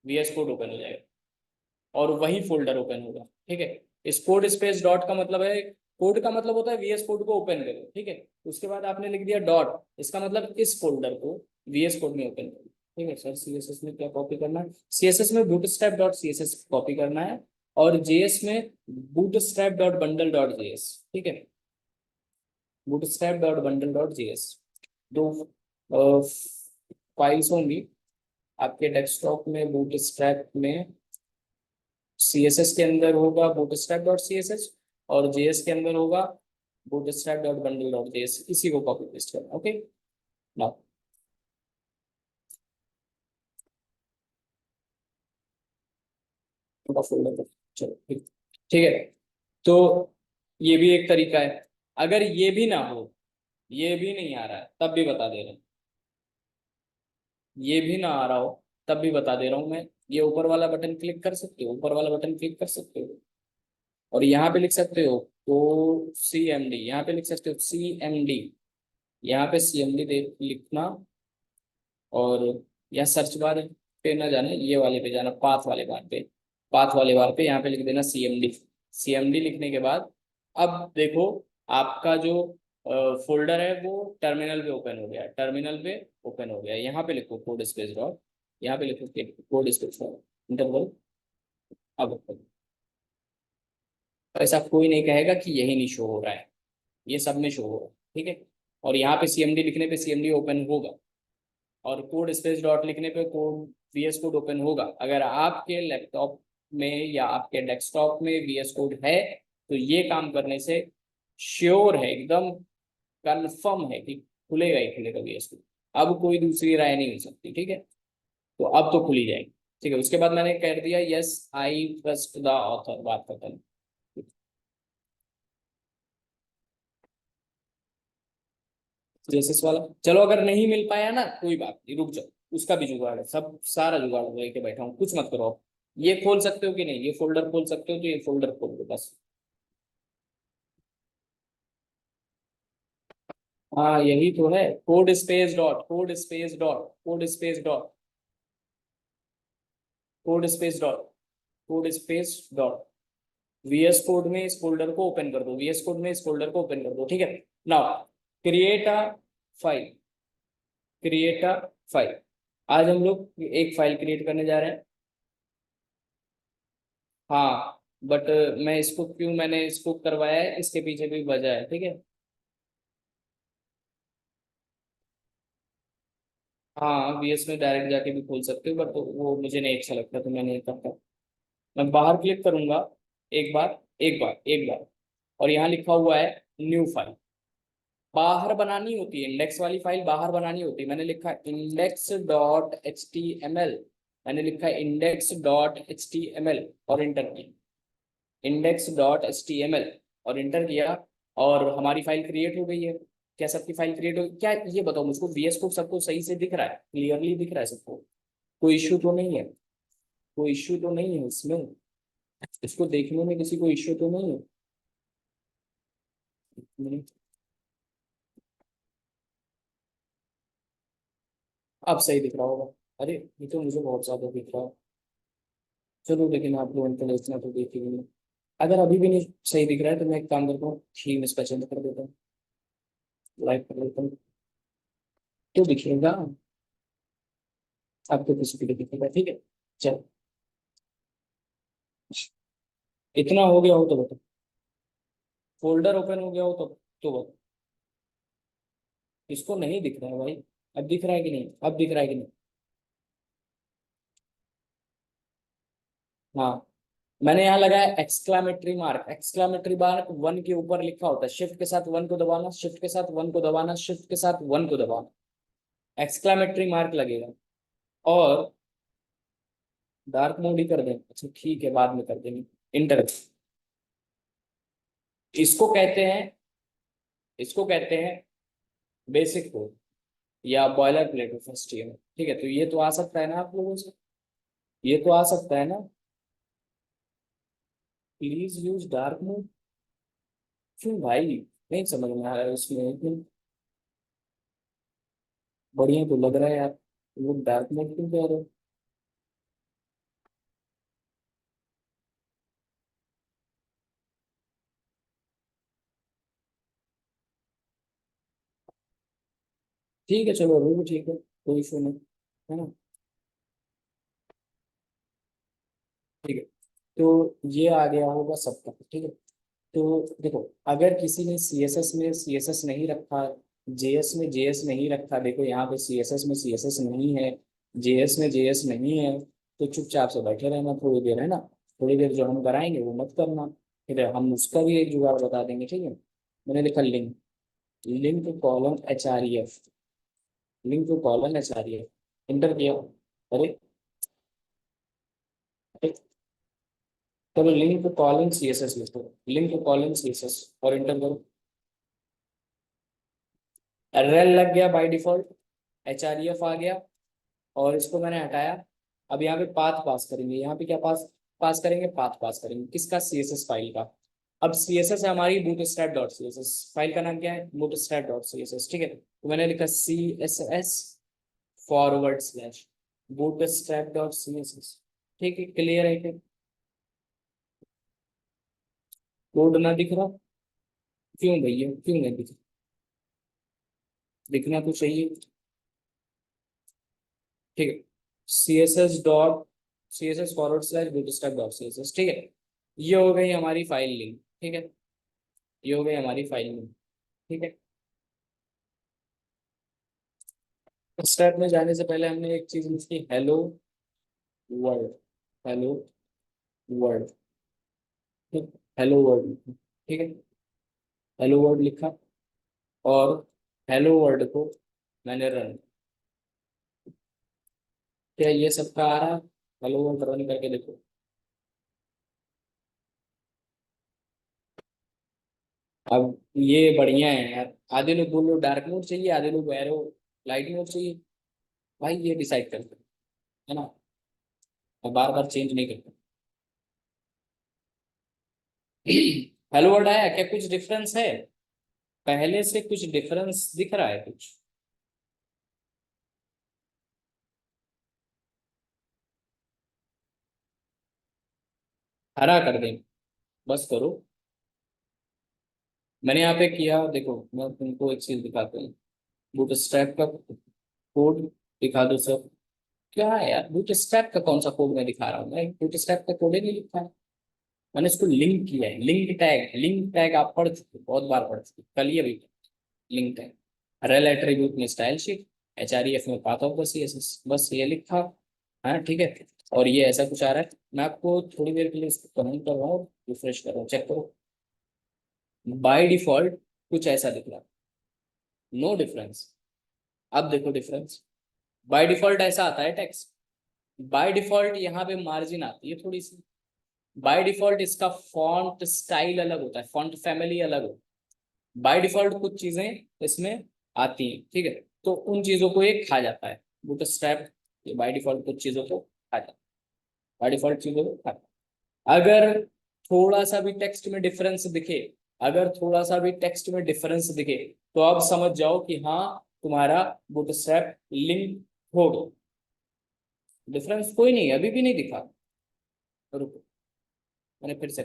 Speaker 1: VS code open हो जाएगा और वही फोल्डर ओपन होगा। ठीक है, इस कोड स्पेस डॉट का मतलब है, कोड का मतलब होता है VS कोड को ओपन करो। ठीक है, उसके बाद आपने लिख दिया डॉट, इसका मतलब इस फोल्डर को VS कोड में ओपन करो। ठीक है सर, CSS में क्या कॉपी करना है, CSS में बूटस्ट्रैप डॉट CSS कॉपी करना है, और JS में bootstrap dot bundle dot JS। ठीक है, Bootstrap dot bundle dot JS, दो फाइल्स होंगी आपके डेस्कटॉप में। बूटस्ट्रैप में CSS के अंदर होगा बूटस्ट्रैप डॉट CSS, और JS के अंदर होगा bootstrap dot bundle dot JS। इसी को कॉपी पेस्ट करना। ओके ना, उनका फोल्डर, चलो ठीक, ठीक है। तो ये भी एक तरीका है। अगर ये भी ना हो, ये भी नहीं आ रहा है, तब भी बता दे रहा हूँ, ये भी ना आ रहा हो तब भी बता दे रहा हूँ मैं, ये ऊपर वाला बटन क्लिक कर सकते हो, ऊपर वाला बटन क्लिक कर सकते हो, और यहाँ पे लिख सकते हो तो CMD, यहाँ पे लिख सकते हो CMD, यहाँ पे CMD लिखना। और या सर्च बार पे ना जाना, ये वाले पे जाना, पाथ वाले बार पे, पाथ वाले बार पे यहाँ पे लिख देना CMD। CMD लिखने के बाद अब देखो आपका जो फोल्डर है वो टर्मिनल पे ओपन हो गया, टर्मिनल पे ओपन हो गया। यहाँ पे लिखो कोड स्पेस डॉट, यहाँ पे लिखो कोड स्पेस डॉट, इंटर करो। अब ऐसा कोई नहीं कहेगा कि यही नहीं शो हो रहा है, ये सब में शो हो रहा है। ठीक है, और यहाँ पे CMD लिखने पे CMD ओपन होगा, और कोड स्पेस डॉट लिखने पे कोड VS कोड ओपन होगा। अगर आपके लैपटॉप में या आपके डेस्कटॉप में VS कोड है, तो ये काम करने से श्योर है, एकदम कंफर्म है कि खुलेगा ही खुलेगा VS कोड। अब कोई दूसरी राय नहीं हो सकती। ठीक है, तो अब तो खुली जाएगी। ठीक है, उसके बाद मैंने कह दिया yes I trust the author, बात खत्म। जेएसएस वाला। चलो अगर नहीं मिल पाया ना कोई बात नहीं, रुक जाओ, उसका भी जुगाड़ है, सब सारा जुगाड़ लेके बैठा हूँ, कुछ मत करो आप। ये खोल सकते हो कि नहीं, ये फोल्डर खोल सकते हो तो ये फोल्डर खोल दो बस। हाँ यही तो है, code space dot, code space dot, code space dot, code space dot, code space dot. VS code में इस फोल्डर को ओपन कर दो, वीएस कोड में इस फोल्डर को ओपन कर दो, ठीक है। Now create a file, create a file. आज हम लोग एक फाइल क्रिएट करने जा रहे हैं। हाँ बट मैं इसको क्यों मैंने इसको करवाया है, इसके पीछे भी वजह है, ठीक है। हाँ वीएस में डायरेक्ट जाके भी खोल सकते हो, बट वो मुझे नहीं अच्छा लगता तो मैं नहीं करता। मैं बाहर क्लिक करूंगा, एक बार, एक बार, एक बार, और यहाँ लिखा हुआ है न्यू फाइल। बाहर बनानी होती है, इंडेक्स वाली फाइल बाहर बनानी होती है। मैंने लिखा index dot H T M L, मैंने लिखा index dot H T M L और इंटर किया, index dot H T M L और इंटर किया, और हमारी फाइल क्रिएट हो गई है। क्या सबकी फाइल क्रिएट हो क्या, ये बताओ मुझको, वीएस कोड सबको सही से दिख रहा है, क्लियरली दिख रहा है सबको, कोई इश्यू तो नहीं है, कोई इश्यू तो नहीं है इसमें, इसको देखने में किसी को इश्यू तो नहीं है। नहीं, अब सही दिख रहा होगा। अरे ये तो मुझे बहुत ज्यादा दिख रहा है। चलो लेकिन आप लोगों को इतना तो देख ही नहीं। अगर अभी भी नहीं सही दिख रहा है तो मैं एक काम करता हूँ, थीम इसका चेंज कर देता हूँ, लाइक कर देता हूँ, तो दिखेगा। आपको किसी को भी दिखेगा, ठीक है। चलो, इतना हो गया हो तो बताओ, फोल्डर ओपन हो गया हो तो बताओ। इसको नहीं दिख रहा है भाई, अब दिख रहा है कि नहीं, अब दिख रहा है कि नहीं। हाँ मैंने यहाँ लगाया exclamatory mark, exclamatory mark one के ऊपर लिखा होता है, शिफ्ट के साथ वन को दबाना, शिफ्ट के साथ वन को दबाना, शिफ्ट के साथ वन को दबाना, एक्सक्लामेटरी मार्क लगेगा। और डार्क मोड ही कर दें, अच्छा ठीक है बाद में कर देंगे। इंटर, इसको कहते हैं, इसको कहते हैं बेसिक कोड या बॉयलर प्लेट ऑफ एचटीएमएल, ठीक है। तो ये तो आ सकता है ना आप लोगों से, ये तो आ सकता है ना। प्लीज यूज डार्क मोड, क्यों भाई, नहीं समझ में आ रहा है इसमें क्यों। बढ़िया तो लग रहा है यार, लोग डार्क मोड क्यों कह रहे हो। ठीक है चलो अभी भी ठीक है, कोई इशू नहीं, है ना। ठीक है, तो ये आ गया होगा सबका, ठीक है। तो देखो, अगर किसी ने सीएसएस में सीएसएस नहीं रखा, जेएस में जेएस नहीं रखा, देखो यहाँ पे सीएसएस में सीएसएस नहीं है, जेएस में जेएस नहीं है, तो चुपचाप से बैठे रहना थोड़ी देर, है ना। थोड़ी देर जो हम कराएंगे वो मत करना, फिर हम उसका भी एक जुगाड़ बता देंगे, ठीक है। मैंने लिखा link, link colon H R E F, link colon H R E F, enter किया। अरे अरे, चलो link colon C S S लिखो, link colon C S S और इंटर करो। रेल लग गया by default, H R E F आ गया, और इसको मैंने हटाया। अब यहाँ पे पाथ पास करेंगे, यहाँ पे क्या पास पास करेंगे, पाथ पास करेंगे, किसका, सी एस एस फाइल का। अब सी एस एस है हमारी Bootstrap dot C S S, file का नाम क्या है, Bootstrap dot C S S, ठीक है। तो मैंने लिखा C S S forward slash Bootstrap dot C S S, ठीक है, क्लियर है कि कोड ना दिख रहा, क्यों भैया क्यों नहीं दिख, दिखना तो चाहिए, ठीक है। C S S dot, C S S forward slash Bootstrap dot C S S, ठीक है। ये हो गई हमारी फाइल लिंक, ठीक है, ये हो गई हमारी फाइल लिंक, ठीक है। स्टेप में जाने से पहले हमने एक चीज लिखी, हेलो वर्ल्ड, हेलो वर्ल्ड, ठीक, हेलो वर्ल्ड, ठीक है, हेलो वर्ल्ड लिखा, और हेलो वर्ल्ड को मैंने रन, क्या ये सबका आ रहा, हेलो वर्ल्ड रन करके देखो। अब ये बढ़िया है यार, आधे लोग बोल रहे डार्क मोड चाहिए, आधे लोग एरो लाइट मोड चाहिए। भाई ये डिसाइड करते हैं, है ना, और बार बार चेंज नहीं करते। हेलो वर्ड आया क्या, कुछ डिफरेंस है पहले से, कुछ डिफरेंस दिख रहा है कुछ? हरा कर दें, बस करो। मैंने यहाँ पे किया, देखो मैं तुमको एक चीज दिखाता हूँ। बूटस्ट्रैप का कोड दिखा दो सर। क्या है यार, बूटस्ट्रैप का कौन सा कोड मैं दिखा रहा हूँ? मैं बूटस्ट्रैप का कोड ही नहीं लिखा है। मैंने इसको लिंक किया है, लिंक टैग, लिंक टैग आप पढ़ चुके हो, बहुत बार पढ़ चुके हो। कल ही अभी लिंक टैग, रेल एट्रीब्यूट में स्टाइल शीट, एचआरईएफ में पाथ ऑफ द सीएसएस, बस ये लिखा है, ठीक है। और ये ऐसा कुछ आ रहा है, मैं आपको थोड़ी देर के लिए इसको कमेंट कर रहा हूँ, रिफ्रेश कर रहा हूँ, चेक करो। बाय डिफॉल्ट कुछ ऐसा दिख रहा है, नो डिफरेंस। अब देखो डिफरेंस, बाय डिफॉल्ट ऐसा आता है टेक्स्ट। बाय डिफॉल्ट यहाँ पे मार्जिन आती है थोड़ी सी। बाय डिफॉल्ट इसका फॉन्ट स्टाइल अलग होता है, फॉन्ट फैमिली अलग होता है। बाय डिफॉल्ट कुछ चीजें इसमें आती हैं, ठीक है। तो उन चीजों को ये खा जाता है बूटस्ट्रैप, ये बाय डिफॉल्ट कुछ चीजों को खा जाता है, बाय डिफॉल्ट चीजों को खा जाता है। अगर थोड़ा सा भी टेक्स्ट में डिफरेंस दिखे, अगर थोड़ा सा भी टेक्स्ट में डिफरेंस दिखे, तो आप समझ जाओ कि हाँ, तुम्हारा बूटस्ट्रैप लिंक हो गया। डिफरेंस कोई नहीं है, अभी भी नहीं दिखा। रुको, मैंने फिर से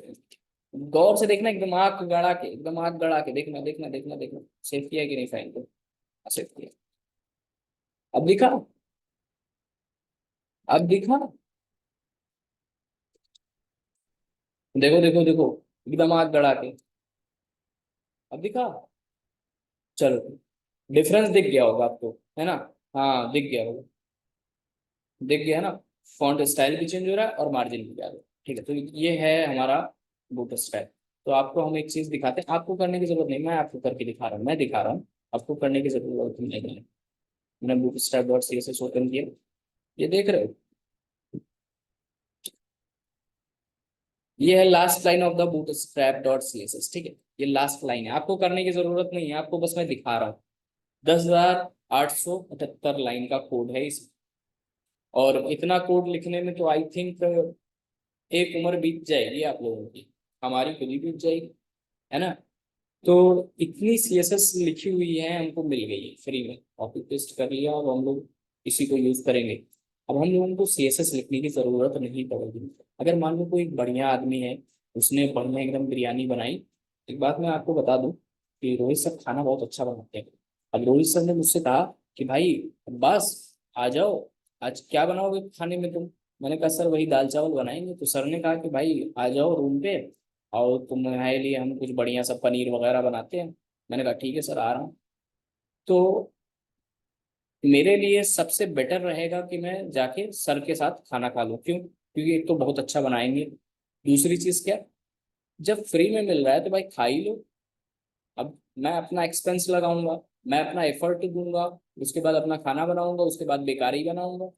Speaker 1: गौर से देखना, एकदम आंख गड़ा के, एकदम आंख गड़ा के देखना, देखना, देखना, देखना। सेव किया कि नहीं फाइल को? सेव किया। अब दिखा, अब दिखा। देखो देखो देखो, एकदम आंख गड़ा के, अब दिखा। चलो, डिफरेंस दिख गया होगा आपको, है ना? हाँ दिख गया होगा, दिख गया ना। फॉन्ट स्टाइल भी चेंज हो रहा है और मार्जिन भी आ रहा है, ठीक है। तो ये है हमारा बूट स्टाइल। तो आपको हम एक चीज दिखाते हैं, आपको करने की जरूरत नहीं, मैं आपको करके दिखा रहा हूँ, मैं दिखा रहा हूँ। आपको करने की जरूरत नहीं है। मैंने boot style dot C S S open किया, ये देख रहे हो? ये है last line of the Bootstrap dot C S S, ठीक है। ये लास्ट लाइन है, आपको करने की जरूरत नहीं है, आपको बस मैं दिखा रहा हूँ। 10,878 लाइन का कोड है इसमें। और इतना कोड लिखने में तो आई थिंक एक उम्र बीत जाएगी आप लोगों की, हमारी खुद ही बीत जाएगी, है ना। तो इतनी सीएसएस लिखी हुई है, हमको मिल गई है फ्री में, कॉपी पेस्ट कर लिया और हम लोग इसी को यूज करेंगे। अब हम लोगों को सीएसएस लिखने की जरूरत नहीं पड़ेगी। अगर मान लो कोई बढ़िया आदमी है, उसने बढ़िया एकदम बिरयानी बनाई। एक बात मैं आपको बता दूं कि रोहित सर खाना बहुत अच्छा बनाते हैं। अब रोहित सर ने मुझसे कहा कि भाई बस आ जाओ, आज क्या बनाओगे खाने में तुम? मैंने कहा सर वही दाल चावल बनाएंगे। तो सर ने कहा कि भाई आ जाओ रूम पे, और तुम्हारे लिए हम कुछ बढ़िया सा पनीर वगैरह बनाते हैं। मैंने कहा ठीक है सर, आ रहा हूँ। तो मेरे लिए सबसे बेटर रहेगा कि मैं जाके सर के साथ खाना खा लूँ, क्यों? क्योंकि एक तो बहुत अच्छा बनाएंगे, दूसरी चीज क्या, जब फ्री में मिल रहा है तो भाई खा ही लो। अब मैं अपना एक्सपेंस लगाऊंगा, मैं अपना एफर्ट दूंगा, उसके बाद अपना खाना बनाऊंगा, उसके बाद बेकार ही बनाऊंगा,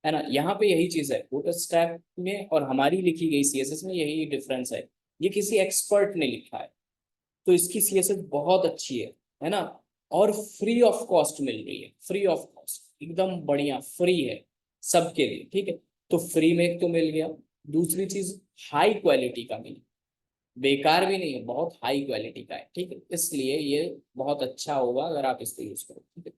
Speaker 1: है ना। यहाँ पे यही चीज है लोटस स्टैक में और हमारी लिखी गई सीएसएस में, यही डिफरेंस है। ये किसी एक्सपर्ट ने लिखा है, तो इसकी सीएसएस बहुत अच्छी है ना। और फ्री ऑफ कॉस्ट मिल रही है, फ्री ऑफ कॉस्ट एकदम बढ़िया फ्री है सबके लिए, ठीक है। तो फ्री में एक तो मिल गया, दूसरी चीज हाई क्वालिटी का मिली, बेकार भी नहीं है, बहुत हाई क्वालिटी का है, ठीक है। इसलिए ये बहुत अच्छा होगा अगर आप इसको यूज करो, ठीक है।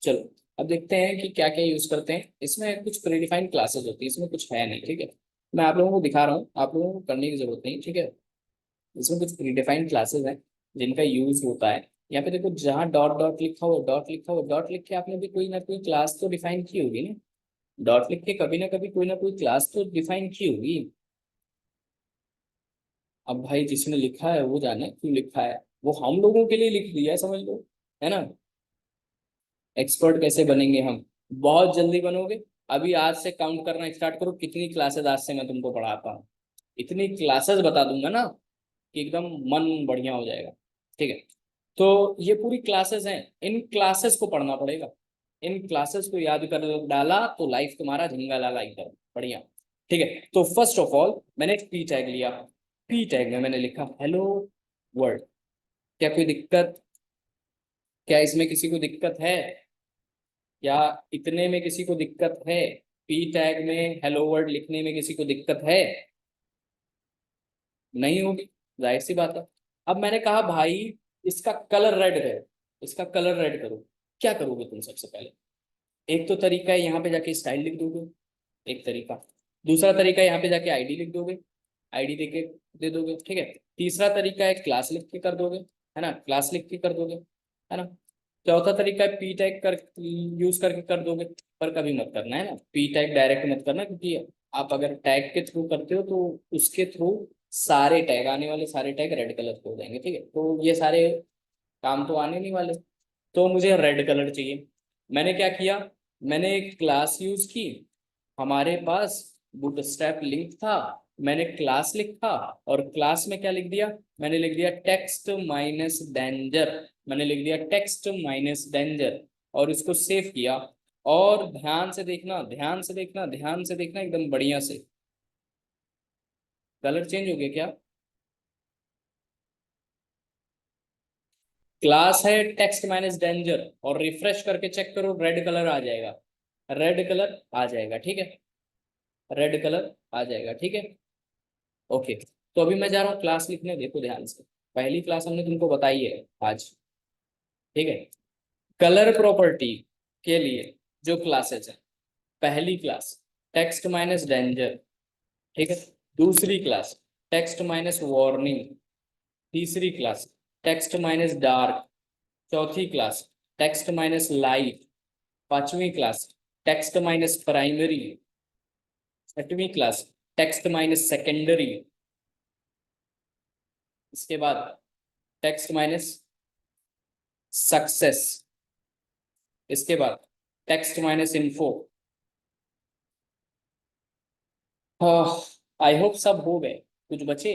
Speaker 1: चलो, अब देखते हैं कि क्या क्या यूज करते हैं। इसमें कुछ प्रीडिफाइंड क्लासेस होती है, इसमें कुछ है नहीं, ठीक है। मैं आप लोगों को दिखा रहा हूँ, आप लोगों को करने की जरूरत नहीं, ठीक है। इसमें कुछ प्रीडिफाइंड क्लासेस हैं जिनका यूज होता है। यहाँ पे देखो, जहाँ डॉट डॉट लिखा हुआ, डॉट लिखा हुआ, डॉट लिख के आपने भी कोई ना कोई क्लास तो डिफाइन की होगी ना। डॉट लिख के कभी ना कभी कोई ना कोई क्लास तो डिफाइन की होगी। अब भाई जिसने लिखा है वो जाने क्यों लिखा है, वो हम लोगों के लिए लिख दिया है, समझ लो, है ना। एक्सपर्ट कैसे बनेंगे हम? बहुत जल्दी बनोगे। अभी आज से काउंट करना स्टार्ट करो, कितनी क्लासेस आज से मैं तुमको पढ़ाता हूँ। इतनी क्लासेस बता दूंगा ना कि एकदम मन बढ़िया हो जाएगा, ठीक है। तो ये पूरी क्लासेस हैं, इन क्लासेस को पढ़ना पड़ेगा। इन क्लासेस को याद कर डाला तो लाइफ तुम्हारा झिंगा लाला एकदम बढ़िया, ठीक है। तो फर्स्ट ऑफ ऑल मैंने एक पी टैग लिया, पी टैग में मैंने लिखा हेलो वर्ल्ड। क्या कोई दिक्कत? क्या इसमें किसी को दिक्कत है? या इतने में किसी को दिक्कत है? पी टैग में हेलो वर्ड लिखने में किसी को दिक्कत है? नहीं होगी, जाहिर सी बात है। अब मैंने कहा भाई इसका कलर रेड करो, इसका कलर रेड करो। क्या करोगे तुम सबसे पहले? एक तो तरीका है यहाँ पे जाके स्टाइल लिख दोगे, एक तरीका। दूसरा तरीका है यहाँ पे जाके आईडी लिख दोगे, आईडी देके दे दोगे, ठीक है। तीसरा तरीका है क्लास लिख के कर दोगे, है ना, क्लास लिख के कर दोगे, है ना। चौथा तरीका है पी टैग कर यूज करके कर दोगे। पर कभी मत करना, है ना, पी टैग डायरेक्ट मत करना, क्योंकि आप अगर टैग के थ्रू करते हो तो उसके थ्रू सारे टैग, आने वाले सारे टैग रेड कलर के हो जाएंगे, ठीक है। तो ये सारे काम तो आने नहीं वाले, तो मुझे रेड कलर चाहिए। मैंने क्या किया, मैंने एक क्लास यूज की, हमारे पास बूटस्ट्रैप लिंक था, मैंने क्लास लिखा और क्लास में क्या लिख दिया, मैंने लिख दिया टेक्स्ट माइनस डेंजर, मैंने लिख दिया टेक्स्ट माइनस डेंजर, और इसको सेव किया। और ध्यान से देखना, ध्यान से देखना, ध्यान से देखना, एकदम बढ़िया से। कलर चेंज हो गया क्या? क्लास है टेक्स्ट माइनस डेंजर, और रिफ्रेश करके चेक करो, रेड कलर आ जाएगा, रेड कलर आ जाएगा, ठीक है, रेड कलर आ जाएगा, ठीक है। ओके, तो अभी मैं जा रहा हूँ क्लास लिखने, देखो ध्यान से। पहली क्लास हमने तुमको बताई है आज, ठीक है। कलर प्रॉपर्टी के लिए जो क्लासेस है, पहली क्लास टेक्स्ट माइनस डेंजर, ठीक है। दूसरी क्लास टेक्स्ट माइनस वार्निंग। तीसरी क्लास टेक्स्ट माइनस डार्क। चौथी क्लास टेक्स्ट माइनस लाइट। पांचवी क्लास टेक्स्ट माइनस प्राइमरी। छठवीं क्लास टेक्स्ट माइनस सेकेंडरी। इसके बाद टेक्स्ट माइनस सक्सेस। इसके बाद text minus info. I hope सब हो गए, कुछ बचे?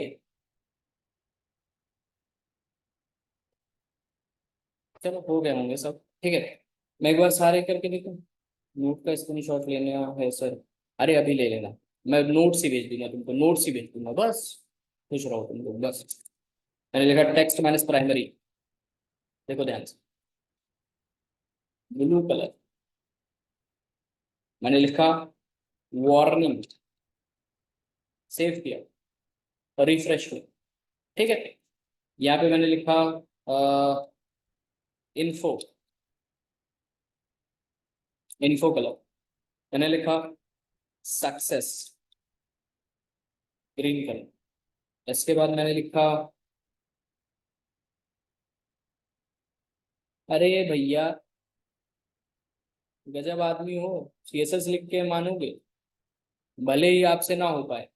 Speaker 1: चलो हो गए होंगे सब, ठीक है। मैं एक बार सारे करके देखूं। नोट का स्क्रीनशॉट लेना है सर? अरे अभी ले लेना, मैं नोट्स ही भेज दूंगा तुमको, नोट्स ही भेज दूंगा, बस खुश रहो तुमको बस। मैंने लिखा टेक्स्ट माइनस प्राइमरी, देखो ध्यान से, ब्लू कलर। मैंने लिखा वार्निंग, सेव किया और रिफ्रेश किया, ठीक है। यहाँ पे मैंने लिखा इन्फो, इन्फो कलर। मैंने लिखा सक्सेस, ग्रीन कलर। इसके बाद मैंने लिखा, अरे भैया गजब आदमी हो, सीएसएस लिख के मानोगे? भले ही आपसे ना हो पाए,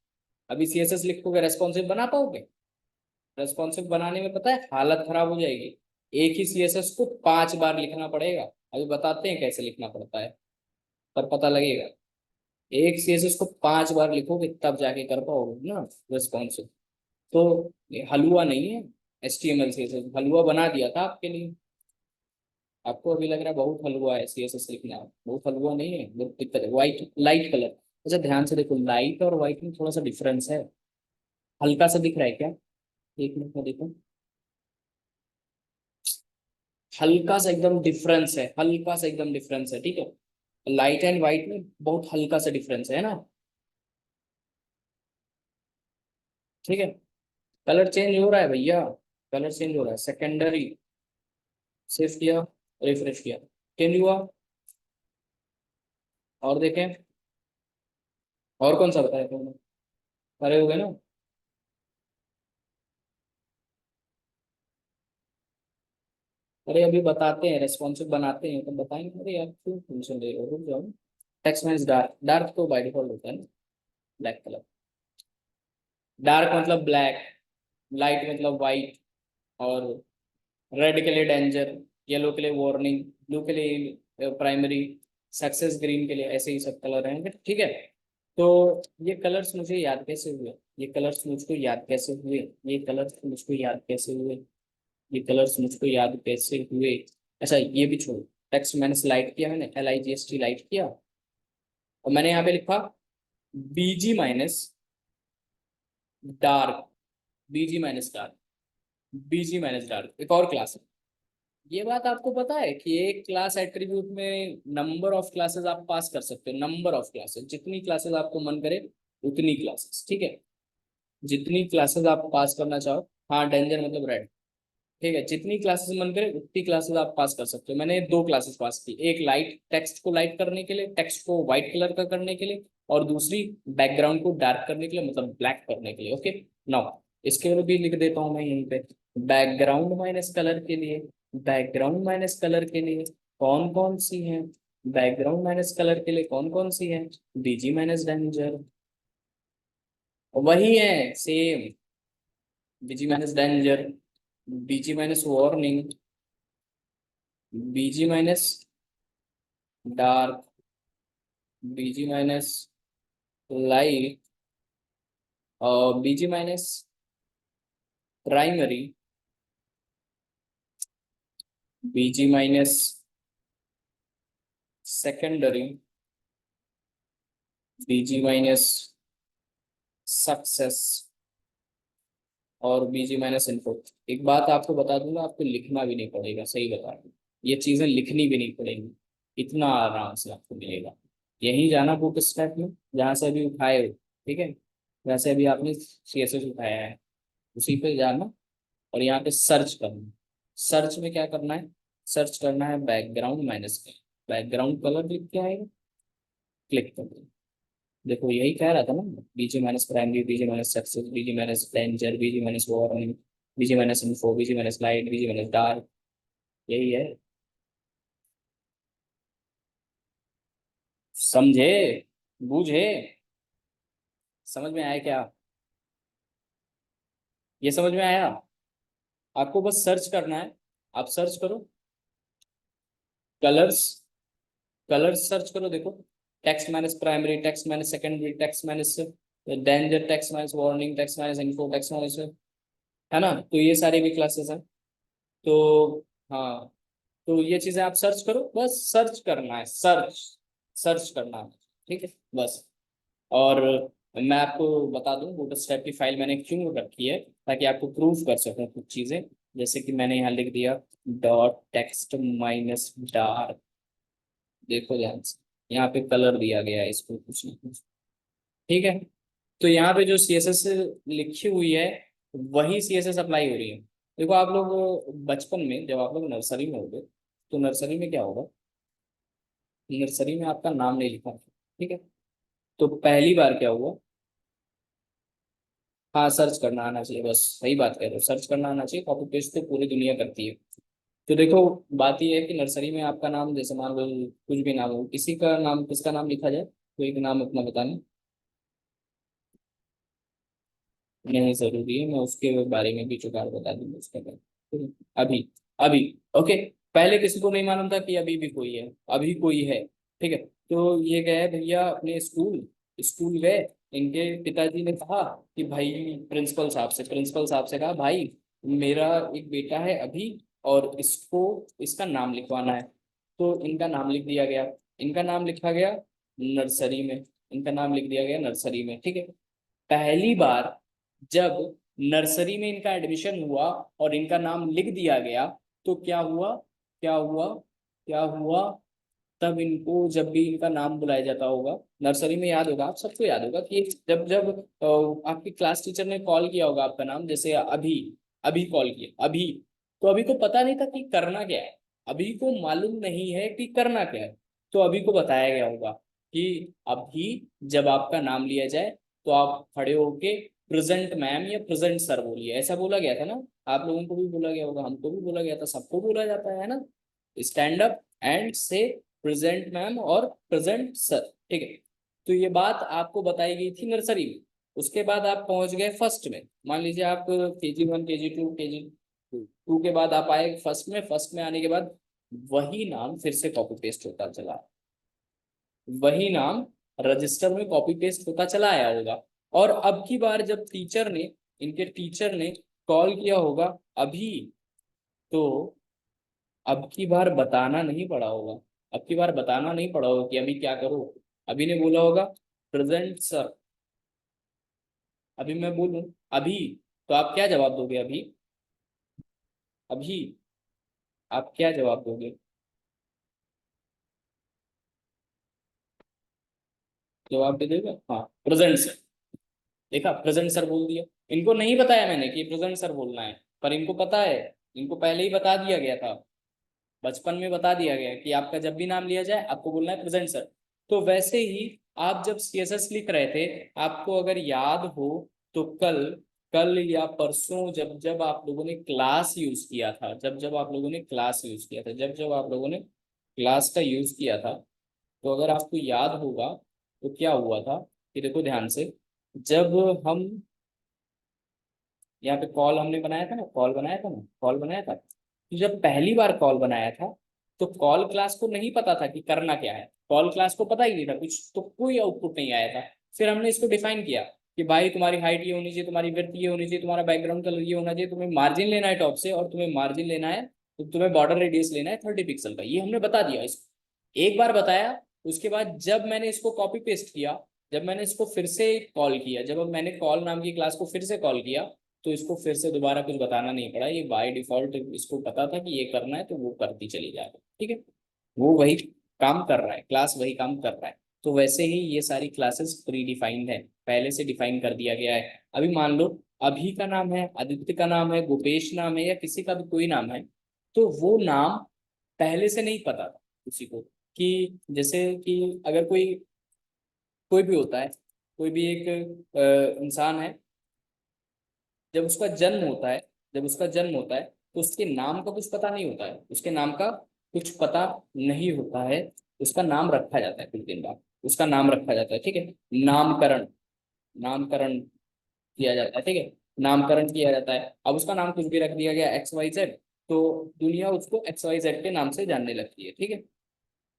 Speaker 1: अभी सीएसएस लिखोगे, रेस्पॉन्सिव बना पाओगे? रेस्पॉन्सिव बनाने में पता है हालत खराब हो जाएगी, एक ही सीएसएस को 5 बार लिखना पड़ेगा। अभी बताते हैं कैसे लिखना पड़ता है, पर पता लगेगा। एक सीएसएस को 5 बार लिखोगे तब जाके कर पाओगे ना रेस्पॉन्सिव। तो ये हलवा नहीं है, एचटीएमएल सीएसएस हलवा बना दिया था आपके लिए। आपको अभी लग रहा है बहुत हलवा है सीएसएस लिखना, बहुत हलवा नहीं है, बहुत दिक्कत है। व्हाइट लाइट कलर, अच्छा ध्यान से देखो, लाइट और व्हाइट में थोड़ा सा डिफरेंस है। हल्का सा दिख रहा है क्या? एक मिनट में देखो, हल्का सा एकदम डिफरेंस है, हल्का सा एकदम डिफरेंस है, ठीक है। लाइट एंड व्हाइट में बहुत हल्का सा डिफरेंस है ना, ठीक है। कलर चेंज हो रहा है भैया, कलर चेंज हो रहा है। सेकेंडरी, सेव किया, रिफ्रेश किया, चेंज हुआ। और देखें, और कौन सा बताया तुमने? सारे हो गए ना? अरे अभी बताते हैं, रेस्पॉन्सिव बनाते हैं तो बताएंगे। अरे यार क्यों टेंशन ले रहे हो, रुक जाओ। टेक्स्ट मींस डार्क, डार्क तो बाय डिफॉल्ट होता है ना, ब्लैक कलर। डार्क मतलब ब्लैक, लाइट मतलब वाइट, और रेड के लिए डेंजर, येलो के लिए वार्निंग, ब्लू के लिए प्राइमरी, सक्सेस ग्रीन के लिए, ऐसे ही सब कलर हैं, ठीक है। तो ये कलर्स मुझे याद कैसे हुए, ये कलर्स मुझको याद कैसे हुए, ये कलर्स मुझको याद कैसे हुए, ये कलर्स मुझको याद कैसे हुए? अच्छा ये भी छोड़ो, टेक्स्ट मैंने स्लाइड किया, मैंने LIGST लाइट किया, और मैंने यहाँ पे लिखा BG minus dark, BG minus dark, BG minus dark एक और क्लास है। ये बात आपको पता है कि एक क्लास एट्रीब्यूट में नंबर ऑफ क्लासेस आप पास कर सकते हो, नंबर ऑफ क्लासेस, जितनी क्लासेस आपको मन करे उतनी क्लासेस, ठीक है, जितनी क्लासेस आप पास करना चाहो। हाँ, डेंजर मतलब रेड, ठीक है, जितनी क्लासेस मन करे उतनी क्लासेस आप पास कर सकते हो। मैंने दो क्लासेस पास की, एक लाइट टेक्स्ट को लाइट करने के लिए, टेक्स्ट को व्हाइट कलर का करने के लिए, और दूसरी बैकग्राउंड को डार्क करने के लिए, मतलब ब्लैक करने के लिए। ओके, नाउ इसके लिए भी लिख देता हूँ मैं यहीं पे, बैकग्राउंड माइनस कलर के लिए, बैकग्राउंड माइनस कलर के लिए कौन कौन सी है, बैकग्राउंड माइनस कलर के लिए कौन कौन सी है, बीजी माइनस डेंजर, वही है सेम, बीजी माइनस डेंजर, बीजी माइनस वार्निंग, बीजी minus dark, BG minus light, और बीजी माइनस प्राइमरी, बीजी माइनस सेकेंडरी, बीजी माइनस सक्सेस, और बीजी माइनस इनपुट। एक बात आपको बता दूंगा, आपको लिखना भी नहीं पड़ेगा, सही बता रहा हूँ, ये चीजें लिखनी भी नहीं पड़ेंगी, इतना आराम से आपको मिलेगा। यहीं जाना बुक स्टैक में, जहाँ से अभी उठाए हो, ठीक है, वैसे अभी आपने CSS उठाया है, उसी पे जाना, और यहाँ पे सर्च करना। सर्च में क्या करना है, सर्च करना है background minus colour, background colour लिख के आएगा, क्लिक कर दो। देखो यही कह रहा था ना, बीजी माइनस प्राइमरी, बीजी माइनस सक्सेस, बीजी माइनस डेंजर, बीजी माइनस वार्निंग, बीजी माइनस इन्फो, बीजी माइनस लाइट, बीजी माइनस डार्क, यही है। समझे, बूझे, समझ में आया क्या, ये समझ में आया? आपको बस सर्च करना है, आप सर्च करो कलर्स, कलर्स सर्च करो, देखो text minus primary, text minus secondary, text minus danger, text minus warning, text minus info, text minus, है ना, तो ये सारी भी क्लासेस हैं। तो हाँ, तो ये चीजें आप सर्च करो, बस सर्च करना है, सर्च, सर्च करना है, ठीक है, बस। और मैं आपको बता दूं बूटस्ट्रैप की फाइल मैंने क्यों रखी है, ताकि आपको प्रूफ कर सकूं कुछ चीजें। जैसे कि मैंने यहाँ लिख दिया डॉट टेक्स्ट माइनस डार्क, देखो ध्यान से, यहाँ पे कलर दिया गया है इसको कुछ ना कुछ, ठीक है। तो यहाँ पे जो CSS लिखी हुई है, वही CSS अप्लाई हो रही है। देखो आप लोग बचपन में जब आप लोग नर्सरी में होगे, तो नर्सरी में क्या होगा, नर्सरी में आपका नाम नहीं लिखा, ठीक है, तो पहली बार क्या हुआ, हाँ सर्च करना आना चाहिए, बस सही बात कह रहे हो, सर्च करना आना चाहिए, कॉपी पेस्ट तो पूरी दुनिया करती है। तो देखो बात ये है कि नर्सरी में आपका नाम, जैसे मान लो कुछ भी नाम हो, किसी का नाम, किसका नाम लिखा जाए, कोई एक नाम अपना बताना, नहीं जरूरी है, मैं उसके बारे में भी जुगाड़ बता दूंगा उसके बारे में। अभी, अभी, ओके, पहले किसी को नहीं मालूम था कि अभी भी कोई है, अभी कोई है, ठीक है। तो ये गए भैया अपने स्कूल, स्कूल गए, इनके पिताजी ने कहा कि भाई, प्रिंसिपल साहब से कहा भाई, मेरा एक बेटा है अभी, और इसको, इसका नाम लिखवाना है। तो इनका नाम लिख दिया गया, इनका नाम लिखा गया नर्सरी में, इनका नाम लिख दिया गया नर्सरी में, ठीक है। पहली बार जब नर्सरी में इनका एडमिशन हुआ और इनका नाम लिख दिया गया, तो क्या हुआ, क्या हुआ, क्या हुआ, तब इनको जब भी इनका नाम बुलाया जाता होगा नर्सरी में, याद होगा, आप सबको याद होगा कि जब जब आपकी क्लास टीचर ने कॉल किया होगा आपका नाम, जैसे अभी, अभी कॉल किया, अभी, तो अभी को पता नहीं था कि करना क्या है, अभी को मालूम नहीं है कि करना क्या है, तो अभी को बताया गया होगा कि अभी जब आपका नाम लिया जाए, तो आप खड़े होके प्रेजेंट मैम या प्रेजेंट सर बोलिए, ऐसा बोला गया था ना, आप लोगों को भी बोला गया होगा, हमको भी बोला गया था, सबको बोला जाता है ना, स्टैंड अप एंड से प्रेजेंट मैम और प्रेजेंट सर, ठीक है। तो ये बात आपको बताई गई थी नर्सरी में। उसके बाद आप पहुंच गए फर्स्ट में, मान लीजिए आप KG1, KG2, KG2 के बाद आप आए फर्स्ट में, फर्स्ट में आने के बाद वही नाम फिर से कॉपी पेस्ट होता चला, वही नाम रजिस्टर में कॉपी पेस्ट होता चला आया होगा। और अब की बार जब टीचर ने, इनके टीचर ने कॉल किया होगा अभी, तो अब की बार बताना नहीं पड़ा होगा, अब की बार बताना नहीं पड़ा होगा कि अभी क्या करो, अभी ने बोला होगा प्रेजेंट सर, अभी मैं बोलूं अभी, तो आप क्या जवाब दोगे अभी, अभी आप क्या जवाब दोगे? जवाब दे देगा, हाँ प्रेजेंट सर। देखा, प्रेजेंट सर बोल दिया। इनको नहीं बताया मैंने कि प्रेजेंट सर बोलना है, पर इनको पता है। इनको पहले ही बता दिया गया था, बचपन में बता दिया गया कि आपका जब भी नाम लिया जाए आपको बोलना है प्रेजेंट सर। तो वैसे ही आप जब सीएसएस लिख रहे थे, आपको अगर याद हो तो कल, कल या परसों जब जब आप लोगों ने क्लास यूज किया था, जब जब आप लोगों ने क्लास यूज किया था, जब जब आप लोगों ने क्लास का यूज किया था, तो अगर आपको याद होगा तो क्या हुआ था कि देखो ध्यान से, जब हम यहाँ पे कॉल हमने बनाया था ना, कॉल बनाया था ना, कॉल बनाया था, तो जब पहली बार कॉल बनाया था तो कॉल क्लास को नहीं पता था कि करना क्या है, कॉल क्लास को पता ही नहीं था कुछ, तो कोई आउटपुट नहीं आया था। फिर हमने इसको डिफाइन किया कि भाई तुम्हारी हाइट ये होनी चाहिए, तुम्हारी विड्थ ये होनी चाहिए, तुम्हारा बैकग्राउंड कलर ये होना चाहिए, तुम्हें मार्जिन लेना है टॉप से, और तुम्हें मार्जिन लेना है, तो तुम्हें बॉर्डर रेडियस लेना है 30 पिक्सल का, ये हमने बता दिया इसको। एक बार बताया, उसके बाद जब मैंने इसको कॉपी पेस्ट किया, जब मैंने इसको फिर से कॉल किया, जब मैंने कॉल नाम की क्लास को फिर से कॉल किया, तो इसको फिर से दोबारा कुछ बताना नहीं पड़ा, ये बाय डिफॉल्ट इसको पता था कि ये करना है तो वो करती चली जा रही है, ठीक है। वो वही काम कर रहा है, क्लास वही काम कर रहा है। तो वैसे ही ये सारी क्लासेस प्री डिफाइंड है, पहले से डिफाइन कर दिया गया है। अभी मान लो अभी का नाम है, आदित्य का नाम है, गोपेश नाम है, या किसी का भी कोई नाम है, तो वो नाम पहले से नहीं पता था किसी को, कि जैसे कि अगर कोई, कोई भी होता है, कोई भी एक इंसान है, जब उसका जन्म होता है, जब उसका जन्म होता है तो उसके नाम का कुछ पता नहीं होता है, उसके नाम का कुछ पता नहीं होता है, उसका नाम रखा जाता है कुछ दिन बाद, उसका नाम रखा जाता है, ठीक है। नामकरण, नामकरण किया जाता है, ठीक है। नामकरण किया जाता है, अब उसका नाम कुछ भी रख दिया गया XYZ, तो दुनिया उसको XYZ के नाम से जानने लगती है, ठीक है।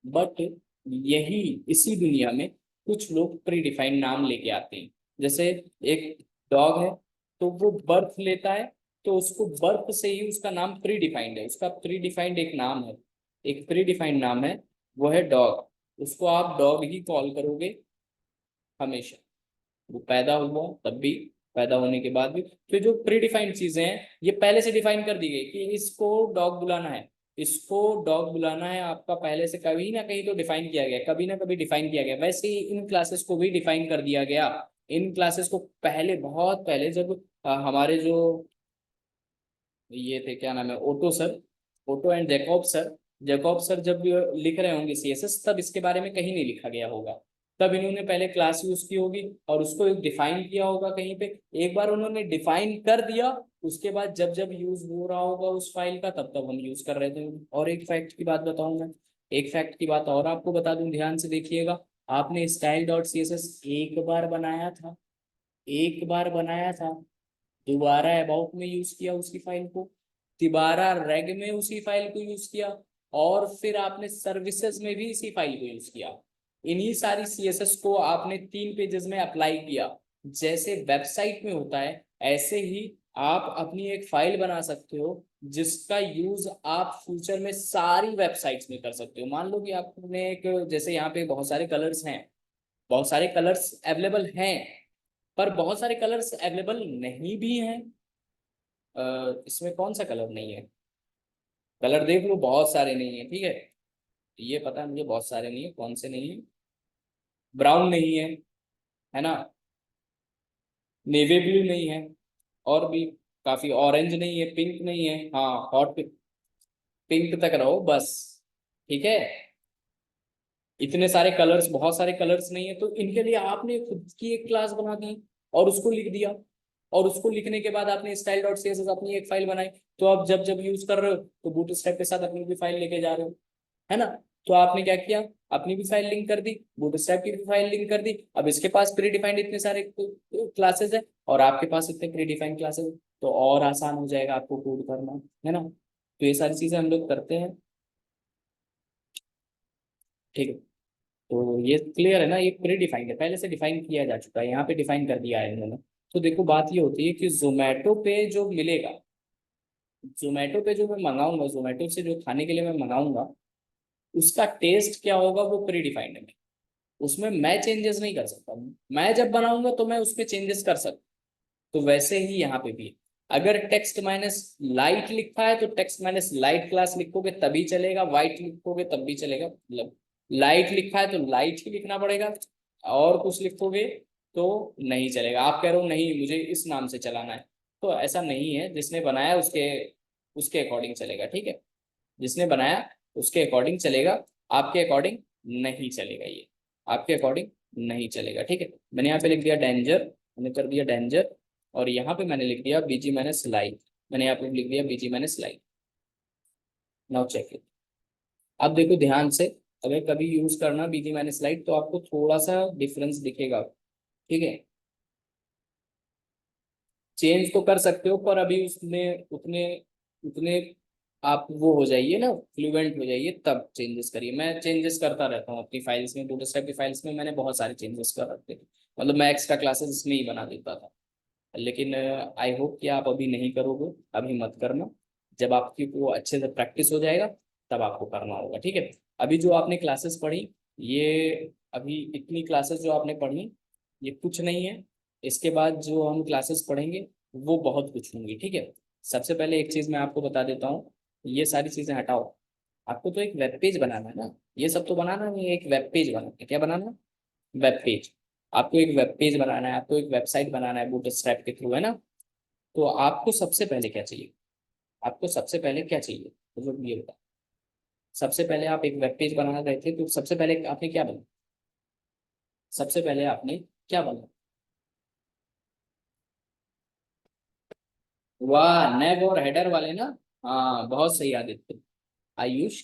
Speaker 1: बट यही, इसी दुनिया में कुछ लोग प्री डिफाइंड नाम लेके आते हैं। जैसे एक डॉग है, तो वो बर्थ लेता है, तो उसको बर्थ से ही उसका नाम प्री डिफाइंड है, उसका प्री डिफाइंड एक नाम है, एक प्री डिफाइंड नाम है, वो है डॉग। उसको आप डॉग ही कॉल करोगे हमेशा, वो पैदा हुआ तब भी, पैदा होने के बाद भी। तो जो प्री डिफाइंड चीजें हैं ये पहले से डिफाइन कर दी गई कि इसको डॉग बुलाना है, इसको डॉग बुलाना है, आपका पहले से कहीं ना कहीं तो डिफाइन किया गया, कभी ना कभी डिफाइन किया गया। वैसे ही इन क्लासेस को भी डिफाइन कर दिया गया। इन क्लासेस को पहले, बहुत पहले, जब हमारे जो ये थे, क्या नाम है, Otto sir, Otto and Jacob sir, Jacob sir जब लिख रहे होंगे सीएसएस, तब इसके बारे में कहीं नहीं लिखा गया होगा, तब इन्होंने पहले क्लास यूज की होगी और उसको डिफाइन किया होगा कहीं पे। एक बार उन्होंने डिफाइन कर दिया, उसके बाद जब जब यूज हो रहा होगा उस फाइल का, तब तब हम यूज कर रहे थे। और एक फैक्ट की बात बताऊं मैं, एक फैक्ट की बात और आपको बता दूं, ध्यान से देखिएगा। आपने style dot C S S एक बार बनाया था, एक बार बनाया था, दोबारा अबाउट में यूज किया उसी फाइल को, दोबारा रेग में उसी फाइल को यूज किया, और फिर आपने सर्विसेज में भी इसी फाइल को यूज किया। इन्हीं सारी सीएसएस को आपने 3 पेजेस में अप्लाई किया। जैसे वेबसाइट में होता है, ऐसे ही आप अपनी एक फाइल बना सकते हो जिसका यूज आप फ्यूचर में सारी वेबसाइट्स में कर सकते हो। मान लो कि आपने एक, जैसे यहाँ पे बहुत सारे कलर्स हैं, बहुत सारे कलर्स अवेलेबल हैं, पर बहुत सारे कलर्स अवेलेबल नहीं भी हैं। इसमें कौन सा कलर नहीं है? कलर देख लो, बहुत सारे नहीं है, ठीक है। ये पता है मुझे बहुत सारे नहीं है, कौन से नहीं है, ब्राउन नहीं है ना, नेवी ब्लू नहीं है, और भी काफी, ऑरेंज नहीं है, पिंक नहीं है, हाँ हॉट पिंक तक रहो बस, ठीक है। इतने सारे कलर्स, बहुत सारे कलर्स नहीं है, तो इनके लिए आपने खुद की एक क्लास बना दी और उसको लिख दिया, और उसको लिखने के बाद आपने style dot C S S अपनी एक फाइल बनाई। तो आप जब जब यूज कर रहे हो तो बूटस्ट्रैप के साथ अपनी भी फाइल लेके जा रहे हो, है ना। तो आपने क्या किया, अपनी भी फाइल लिंक कर दी, बूटस्ट्रैप की भी फाइल लिंक कर दी। अब इसके पास प्री डिफाइंड इतने सारे क्लासेस है, और आपके पास इतने प्री डिफाइंड क्लासेस, तो और आसान हो जाएगा आपको कोड करना, है ना। तो ये सारी चीजें हम लोग करते हैं, ठीक है। तो ये क्लियर है ना, ये प्री डिफाइंड है, पहले से डिफाइन किया जा चुका है, यहाँ पे डिफाइन कर दिया है इन्होंने। तो देखो बात ये होती है कि जोमेटो पे जो मिलेगा, जोमेटो पे जो मैं मंगाऊंगा, जोमेटो से जो खाने के लिए मैं मंगाऊंगा, उसका टेस्ट क्या होगा वो प्री डिफाइंड है, उसमें मैं चेंजेस नहीं कर सकता। मैं जब बनाऊंगा तो मैं उसमें चेंजेस कर सकता, तो वैसे ही यहाँ पे भी है। अगर टेक्स्ट माइनस लाइट लिखा है तो टेक्स्ट माइनस लाइट क्लास लिखोगे तभी चलेगा, वाइट लिखोगे तब भी चलेगा। मतलब लाइट लिखा है तो लाइट ही लिखना पड़ेगा, और कुछ लिखोगे तो नहीं चलेगा। आप कह रहे हो नहीं मुझे इस नाम से चलाना है, तो ऐसा नहीं है। जिसने बनाया उसके उसके अकॉर्डिंग चलेगा, ठीक है। जिसने बनाया उसके अकॉर्डिंग चलेगा, आपके अकॉर्डिंग नहीं चलेगा, ये आपके अकॉर्डिंग नहीं चलेगा, ठीक है। मैंने यहाँ पे लिख दिया डेंजर, मैंने कर दिया डेंजर, और यहाँ पे मैंने लिख दिया बीजी मैंने स्लाइड, मैंने यहाँ पे लिख दिया बीजी मैंने स्लाइड। Now check it. अब देखो ध्यान से, अगर कभी यूज करना बीजी मैंने स्लाइड तो आपको थोड़ा सा डिफरेंस दिखेगा, ठीक है। चेंज तो कर सकते हो, पर अभी उसमें उतने उतने आप वो हो जाइए ना, फ्लुएंट हो जाइए, तब चेंजेस करिए। मैं चेंजेस करता रहता हूँ अपनी फाइल्स में, बूटस्ट्रैप की फाइल्स में मैंने बहुत सारे चेंजेस कर रखे थे। मतलब मैं एक्स्ट्रा क्लासेस इसमें ही बना देता था। लेकिन आई होप कि आप अभी नहीं करोगे, अभी मत करना। जब आपकी वो अच्छे से प्रैक्टिस हो जाएगा तब आपको करना होगा, ठीक है। अभी जो आपने क्लासेस पढ़ी, ये अभी इतनी क्लासेस जो आपने पढ़ी ये कुछ नहीं है। इसके बाद जो हम क्लासेस पढ़ेंगे वो बहुत कुछ होंगी, ठीक है। सबसे पहले एक चीज़ मैं आपको बता देता हूँ, ये सारी चीज़ें हटाओ। आपको तो एक वेब पेज बनाना है ना, ये सब तो बनाना नहीं है, एक वेब पेज बनाना है। क्या बनाना है? Web page. आपको एक वेब पेज बनाना है, आपको एक वेबसाइट बनाना है बूटस्ट्रैप के थ्रू, है ना। तो आपको सबसे पहले क्या चाहिए? आपको सबसे पहले क्या चाहिए मुझे ये बता। सबसे पहले आप एक वेब पेज बनाना रहे थे, तो सबसे पहले आपने क्या बना? सबसे पहले आपने क्या बना? वाह, नेव और हेडर वाले ना। हाँ बहुत सही आदित्य, आयुष,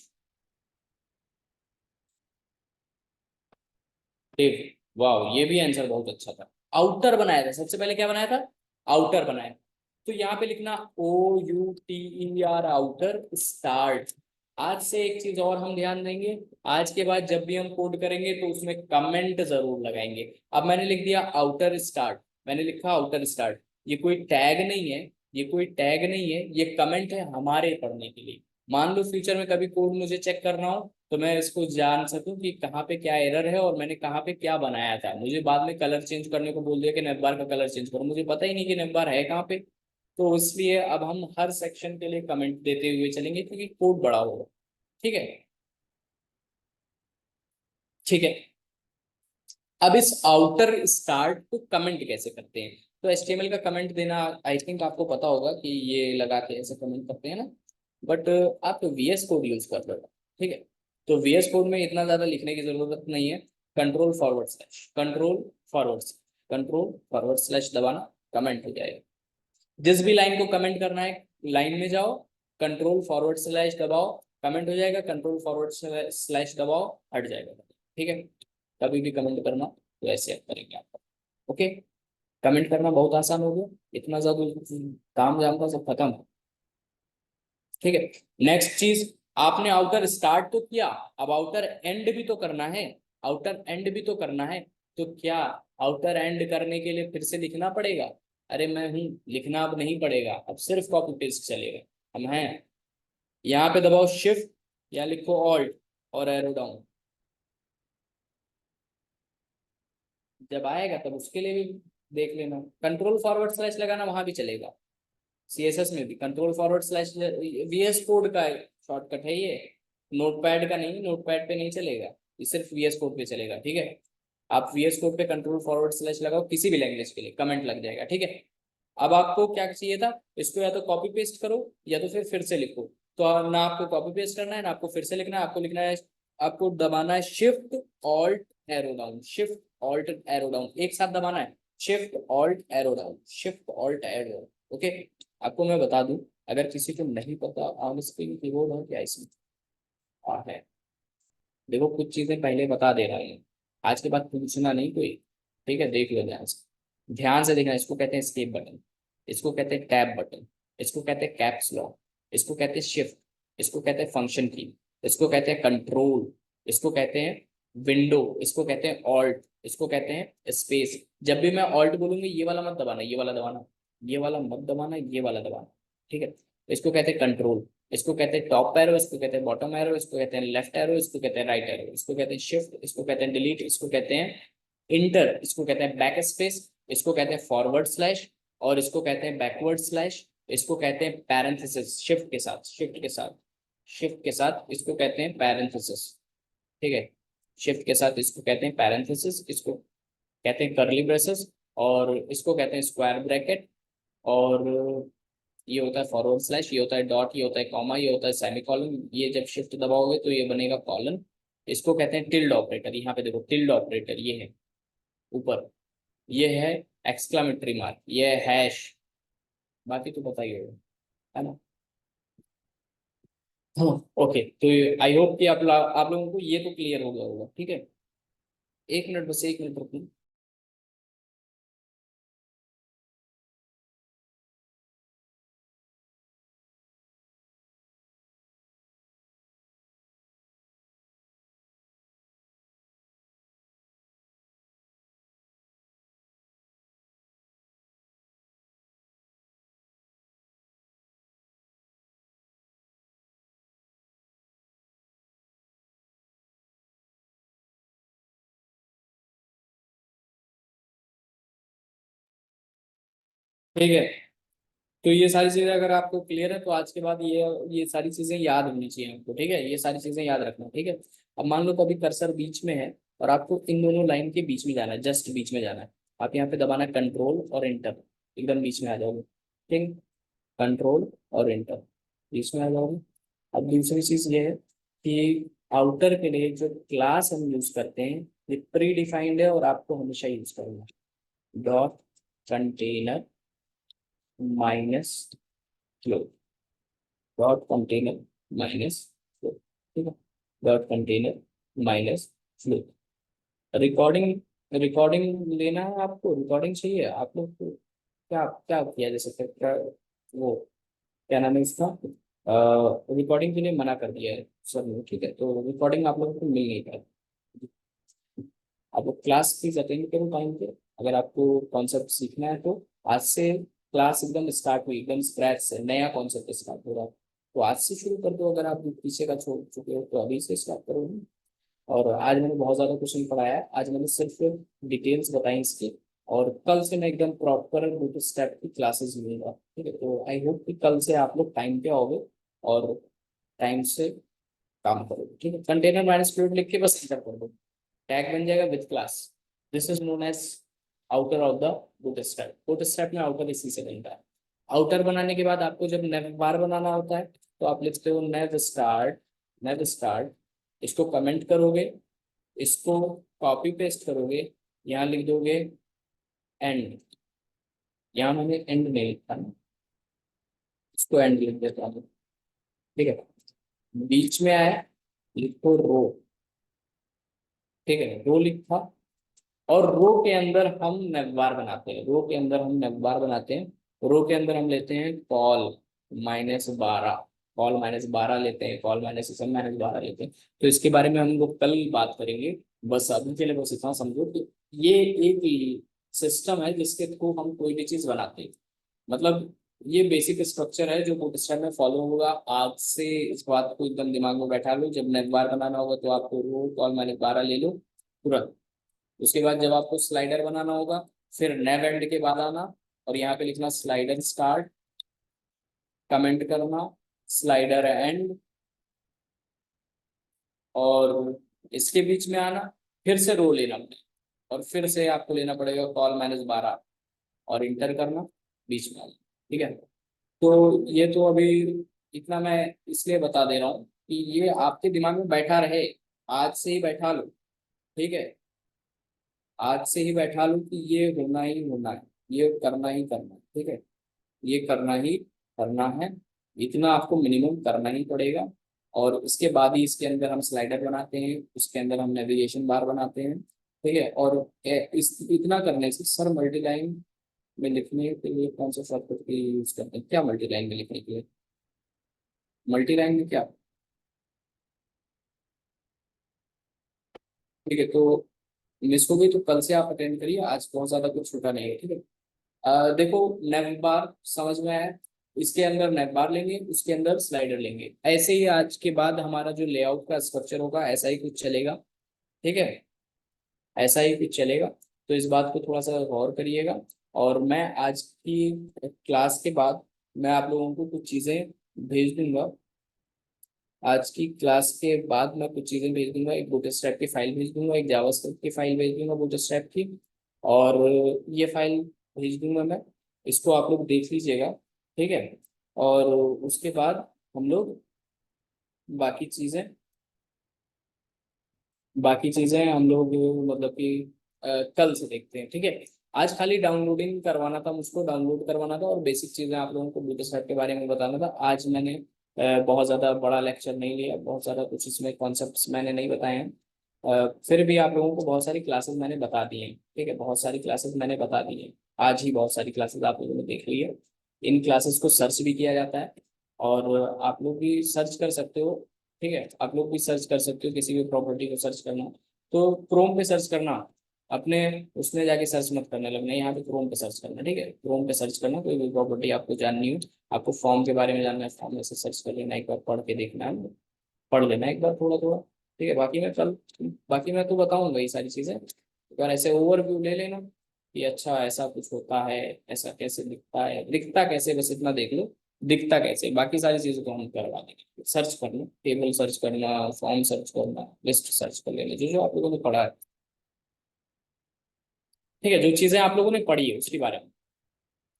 Speaker 1: देव। वाह, ये भी आंसर बहुत अच्छा था। आउटर बनाया था, सबसे पहले क्या बनाया था? आउटर बनाया। तो यहाँ पे लिखना OUTER, आउटर स्टार्ट। आज से एक चीज और हम ध्यान देंगे, आज के बाद जब भी हम कोड करेंगे तो उसमें कमेंट जरूर लगाएंगे। अब मैंने लिख दिया आउटर स्टार्ट, मैंने लिखा आउटर स्टार्ट। ये कोई टैग नहीं है, ये कोई टैग नहीं है, ये कमेंट है हमारे पढ़ने के लिए। मान लो फ्यूचर में कभी कोड मुझे चेक करना हो तो मैं इसको जान सकूं कि कहाँ पे क्या एरर है और मैंने कहाँ पे क्या बनाया था। मुझे बाद में कलर चेंज करने को बोल दिया कि नेटबार का कलर चेंज करो, मुझे पता ही नहीं कि नेटबार है कहाँ पे। तो इसलिए अब हम हर सेक्शन के लिए कमेंट देते हुए चलेंगे क्योंकि कोड बड़ा होगा, ठीक है। ठीक है। अब इस आउटर स्टार्ट को कमेंट कैसे करते हैं? तो HTML का कमेंट देना आई थिंक आपको पता होगा कि ये लगा के ऐसे कमेंट करते हैं ना। बट आप VS कोड यूज कर रहे हो, ठीक है। तो VS कोड में इतना ज्यादा लिखने की जरूरत नहीं है। Control forward slash, control forward slash दबाना, कमेंट हो जाएगा। जिस भी लाइन को कमेंट करना है लाइन में जाओ, कंट्रोल फॉरवर्ड स्लैश दबाओ, कमेंट हो जाएगा, कंट्रोल फॉरवर्ड स्लैश दबाओ, हट जाएगा, ठीक है। कभी भी कमेंट करना तो ऐसे आप करेंगे आप, ओके। कमेंट करना बहुत आसान हो गया, इतना ज्यादा काम जानता सब खत्म, ठीक है। नेक्स्ट चीज, आपने आउटर स्टार्ट तो किया, अब आउटर एंड भी तो करना है, आउटर एंड भी तो करना है। तो क्या आउटर एंड करने के लिए फिर से लिखना पड़ेगा? अरे मैं हूं, लिखना अब नहीं पड़ेगा, अब सिर्फ कॉपी पेस्ट चलेगा। हम हैं, यहाँ पे दबाओ शिफ्ट या लिखो ऑल्ट और एरो डाउन। जब आएगा तब उसके लिए भी देख लेना। कंट्रोल फॉरवर्ड स्लैश लगाना, वहां भी चलेगा। CSS में भी control forward slash, VS code का शॉर्टकट है ये, नोटपैड का नहीं, नोटपैड पे नहीं चलेगा, ये सिर्फ VS कोड पे चलेगा, ठीक है। आप VS कोड पे कंट्रोल फॉरवर्ड स्लैश लगाओ किसी भी लैंग्वेज के लिए, कमेंट लग जाएगा, ठीक है। अब आपको क्या चाहिए था? इसको या तो कॉपी पेस्ट करो या तो फिर से लिखो। तो ना आपको कॉपी पेस्ट करना है ना आपको फिर से लिखना है, आपको लिखना है, आपको दबाना है shift alt arrow down, shift alt arrow down एक साथ दबाना है, shift alt arrow down, shift alt arrow, okay. आपको मैं बता दूं, अगर किसी को नहीं पता ऑन स्क्रीन कीबोर्ड है क्या इसमें, हाँ है। देखो कुछ चीजें पहले बता दे रहा है, आज के बाद पूछना नहीं कोई, ठीक है। देख लो ध्यान से देखना। इसको कहते हैं स्केप बटन, इसको कहते हैं टैब बटन, इसको कहते हैं कैप्स लॉक, इसको कहते हैं शिफ्ट, इसको कहते हैं फंक्शन की, इसको कहते हैं कंट्रोल, इसको कहते हैं विंडो, इसको कहते हैं ऑल्ट, इसको कहते हैं स्पेस। जब भी मैं ऑल्ट बोलूंगी ये वाला मत दबाना, ये वाला दबाना, ये वाला मत दबाना, ये वाला दबाना, ठीक है। इसको कहते हैं कंट्रोल, इसको कहते हैं टॉप एरो, इसको कहते हैं बॉटम एरो, इसको कहते हैं लेफ्ट एरो, इसको कहते हैं राइट एरो, इसको कहते हैं शिफ्ट, इसको कहते हैं डिलीट, इसको कहते हैं इंटर, इसको कहते हैं बैक स्पेस, इसको कहते हैं फॉरवर्ड स्लैश और इसको कहते हैं बैकवर्ड स्लैश। इसको कहते हैं पैरेंथेसिस, शिफ्ट के साथ, शिफ्ट के साथ इसको कहते हैं पैरेंथेसिस। ठीक है, शिफ्ट के साथ इसको कहते हैं पैरेंथेसिस, इसको कहते हैं कर्ली ब्रेसेस, और इसको कहते हैं स्क्वायर ब्रैकेट। और ये होता है फॉरवर्ड स्लैश, ये होता है डॉट, ये होता है कॉमा, ये होता है सेमीकोलन। ये जब शिफ्ट दबाओगे तो ये बनेगा कॉलन। इसको कहते हैं टिल्ड ऑपरेटर। यहाँ पे देखो टिल्ड ऑपरेटर ये है ऊपर, ये है एक्सक्लामेटरी मार्क, ये है हैश। बाकी तो बताइए, है ना। हाँ, ओके। तो आई होप कि आप लोगों को ये तो क्लियर हो गया होगा। ठीक है, 1 मिनट, बस 1 मिनट रुकिए। ठीक है, तो ये सारी चीजें अगर आपको क्लियर है तो आज के बाद ये सारी चीजें याद होनी चाहिए आपको। ठीक है, ये सारी चीजें याद रखना। ठीक है, अब मान लो कभी कर्सर बीच में है और आपको इन दोनों लाइन के बीच में जाना है, जस्ट बीच में जाना है। आप यहाँ पे दबाना कंट्रोल और एंटर, एकदम बीच में आ जाओगे। ठीक, कंट्रोल और एंटर, बीच में आ जाओगे। अब दूसरी चीज ये है कि आउटर के लिए जो क्लास हम यूज करते हैं ये प्री डिफाइंड है और आपको हमेशा यूज करना है। Dot container minus flow, dot container minus flow. ठीक है, dot container minus flow. Recording, recording लेना है आपको, रिकॉर्डिंग चाहिए आप लोग को। क्या क्या किया जा सकता है, क्या वो, क्या नाम है इसका, रिकॉर्डिंग के लिए मना कर दिया है सर ने। ठीक है, तो रिकॉर्डिंग आप लोगों को मिल नहीं पाएगी। आप लोग क्लास प्लीज अटेंड करो टाइम पे। अगर आपको कॉन्सेप्ट सीखना है तो आज से क्लास एकदम स्टार्ट हुई, एकदम स्क्रैच से नया कॉन्सेप्ट स्टार्ट हो रहा है। तो आज से शुरू कर दो, अगर आप पीछे का छोड़ चुके हो तो अभी से स्टार्ट करो। और आज मैंने बहुत ज़्यादा क्वेश्चन पढ़ाया है, आज मैंने सिर्फ डिटेल्स बताई इसकी। और कल से मैं एकदम प्रॉपर बूट स्टेप की क्लासेस लूंगा। ठीक है, तो आई होप कि कल से आप लोग टाइम पे आओगे और टाइम से काम करोगे। ठीक है, कंटेनर माइनस फ्लूइड लिख के बस एंटर कर दो, टैग बन जाएगा with class. This is known as outer of the Bootstrap. Bootstrap में आउटर इसी से बनता है। आउटर बनाने के बाद आपको जब नेव बार बनाना होता है तो आप लिखते हो नेव स्टार्ट, नेव स्टार्ट। इसको कमेंट करोगे, इसको कॉपी पेस्ट करोगे, यहाँ लिख दोगे एंड। यहाँ मैंने एंड नहीं लिखा ना, इसको एंड लिख देता हूँ। ठीक है, बीच में आया, लिखो रो। ठीक है, रो लिखा, और रो के अंदर हम नवबार बनाते हैं, रो के अंदर हम नवबार बनाते हैं। रो के अंदर हम लेते हैं कॉल -12, कॉल -12 लेते हैं, कॉल -12 लेते हैं। तो इसके बारे में हम लोग कल बात करेंगे। बस अभी के लिए बस इतना समझो कि ये एक सिस्टम है जिसके थ्रू हम कोई भी चीज बनाते हैं। मतलब ये बेसिक स्ट्रक्चर है जो बूटस्ट्रैप में फॉलो होगा। आज से इस बात को एकदम दिमाग में बैठा लो, जब नवबार बनाना होगा तो आपको रो कॉल -12 ले लो तुरंत। उसके बाद जब आपको स्लाइडर बनाना होगा, फिर नेव एंड के बाद आना और यहाँ पे लिखना स्लाइडर स्टार्ट, कमेंट करना स्लाइडर एंड, और इसके बीच में आना, फिर से रो लेना पड़ेगा और फिर से आपको लेना पड़ेगा कॉल -12 और इंटर करना, बीच में आना। ठीक है, तो ये तो अभी इतना मैं इसलिए बता दे रहा हूँ कि ये आपके दिमाग में बैठा रहे। आज से ही बैठा लो। ठीक है, आज से ही बैठा लो कि ये होना ही होना है, ये करना ही करना है। ठीक है, ये करना ही करना है, इतना आपको मिनिमम करना ही पड़ेगा। और उसके बाद ही इसके अंदर हम स्लाइडर बनाते हैं, उसके अंदर हम नेविगेशन बार बनाते हैं। ठीक है, और इस इतना करने से सर मल्टीलाइन में लिखने के लिए कौन सा शॉर्टकट की यूज करते हैं, क्या मल्टीलाइन में लिखने के लिए, मल्टीलाइन में क्या। ठीक है, तो मिस हो गई तो कल से आप अटेंड करिए, आज बहुत ज्यादा कुछ छूटा नहीं है। ठीक है, देखो नेव बार समझ में आया, इसके अंदर नेव बार लेंगे, उसके अंदर स्लाइडर लेंगे। ऐसे ही आज के बाद हमारा जो लेआउट का स्ट्रक्चर होगा ऐसा ही कुछ चलेगा। ठीक है, ऐसा ही कुछ चलेगा। तो इस बात को थोड़ा सा गौर करिएगा। और मैं आज की क्लास के बाद मैं आप लोगों को कुछ चीज़ें भेज दूंगा। आज की क्लास के बाद मैं कुछ चीज़ें भेज दूंगा, एक बूटस्ट्रैप की फाइल भेज दूंगा, एक जावास्क्रिप्ट की फाइल भेज दूंगा बूटस्ट्रैप की, और ये फाइल भेज दूंगा मैं। इसको आप लोग देख लीजिएगा, ठीक है। और उसके बाद हम लोग बाकी चीज़ें बाकी चीज़ें हम लोग मतलब कि कल से देखते हैं, ठीक है। आज खाली डाउनलोडिंग करवाना था, मुझको डाउनलोड करवाना था और बेसिक चीज़ें आप लोगों को बूटस्ट्रैप के बारे में बताना था। आज मैंने बहुत ज़्यादा बड़ा लेक्चर नहीं लिया, बहुत ज़्यादा कुछ इसमें कॉन्सेप्ट्स मैंने नहीं बताए हैं। फिर भी आप लोगों को बहुत सारी क्लासेस मैंने बता दी हैं, ठीक है, बहुत सारी क्लासेस मैंने बता दी हैं। आज ही बहुत सारी क्लासेस आप लोगों ने देख ली है। इन क्लासेस को सर्च भी किया जाता है, और आप लोग भी सर्च कर सकते हो, ठीक है। आप लोग भी सर्च कर सकते हो, किसी भी प्रॉपर्टी को सर्च करना तो क्रोम पे सर्च करना, अपने उसमें जाके सर्च मत करने लगना, यहाँ पे क्रोम पे सर्च करना, ठीक है। क्रोम पे सर्च करना, कोई भी प्रॉपर्टी आपको जाननी हो, आपको फॉर्म के बारे में जानना है, फॉर्म में से सर्च कर लेना, एक बार पढ़ के देखना है, पढ़ लेना एक बार थोड़ा थोड़ा, ठीक है। बाकी मैं तो बताऊंगा ये सारी चीज़ें, एक बार ऐसे ओवरव्यू ले लेना कि अच्छा ऐसा कुछ होता है, ऐसा कैसे दिखता है, दिखता कैसे, बस इतना देख लो, दिखता कैसे, बाकी सारी चीज़ों को हम करवा देंगे। सर्च करना, टेबल सर्च करना, फॉर्म सर्च करना, लिस्ट सर्च कर लेना, जो जो आप लोगों ने पढ़ा है, ठीक है, जो चीज़ें आप लोगों ने पढ़ी है उसके बारे में,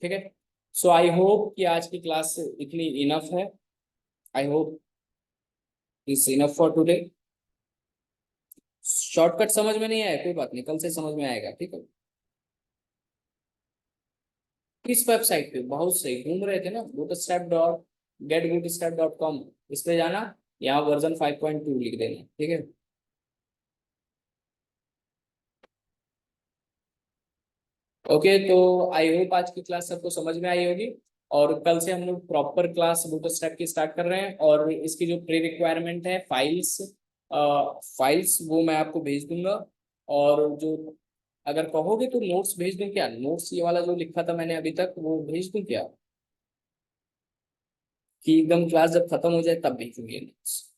Speaker 1: ठीक है। सो आई होप कि आज की क्लास इतनी इनफ है। I hope is enough for today. Shortcut समझ में नहीं आया कोई बात नहीं, कल से समझ में आएगा, ठीक है। किस वेबसाइट पे, बहुत सही घूम रहे थे ना, bootstrap.getbootstrap.com, इस पे जाना, यहाँ वर्जन 5.2 लिख देना, ठीक है। ओके, तो आई होप आज की क्लास सबको समझ में आई होगी, और कल से हम लोग प्रॉपर क्लास बूटस्ट्रैप की स्टार्ट कर रहे हैं, और इसकी जो प्री रिक्वायरमेंट है, फाइल्स वो मैं आपको भेज दूंगा। और जो अगर कहोगे तो नोट्स भेज दूं क्या, नोट्स ये वाला जो लिखा था मैंने अभी तक वो भेज दूं क्या, कि एकदम क्लास जब खत्म हो जाए तब भेजूंगी नोट्स।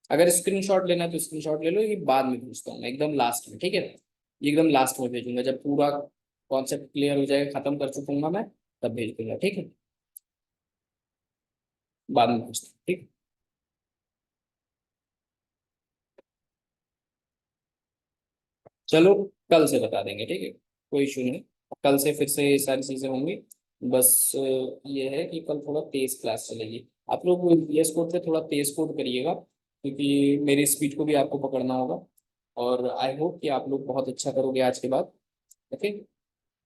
Speaker 1: अगर स्क्रीनशॉट लेना है तो स्क्रीनशॉट ले लो, ये बाद में भेजता हूँ मैं एकदम लास्ट में, ठीक है। ये एकदम लास्ट में भेजूंगा, जब पूरा कॉन्सेप्ट क्लियर हो जाएगा, खत्म कर चुकूंगा मैं, तब भेज दूंगा, ठीक है। बाद में भेजता हूँ, ठीक। चलो, कल से बता देंगे, ठीक है, कोई इशू नहीं। कल से फिर से ये सारी चीजें होंगी। बस ये है कि कल थोड़ा तेज क्लास चलेगी। आप लोग VS कोड पे थोड़ा तेज कोड करिएगा, क्योंकि मेरी स्पीड को भी आपको पकड़ना होगा। और आई होप कि आप लोग बहुत अच्छा करोगे आज के बाद, ओके।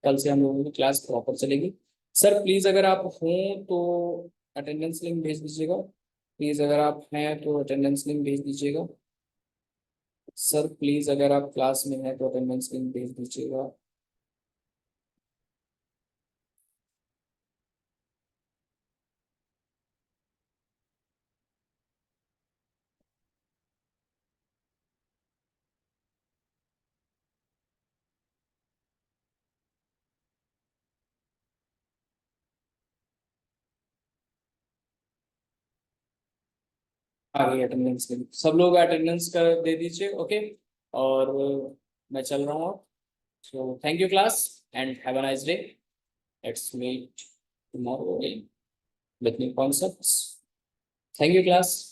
Speaker 1: कल से हम लोगों की क्लास प्रॉपर चलेगी। सर प्लीज़ अगर आप हों तो अटेंडेंस लिंक भेज दीजिएगा, प्लीज़ अगर आप हैं तो अटेंडेंस लिंक भेज दीजिएगा। सर प्लीज़ अगर आप क्लास में हैं तो अटेंडेंस लिंक भेज दीजिएगा। आ गई अटेंडेंस लिंक, सब लोग अटेंडेंस कर दे दीजिए, ओके। और मैं चल रहा हूँ, so thank you class, and have a nice day. Let's meet tomorrow with new concepts. Thank you class.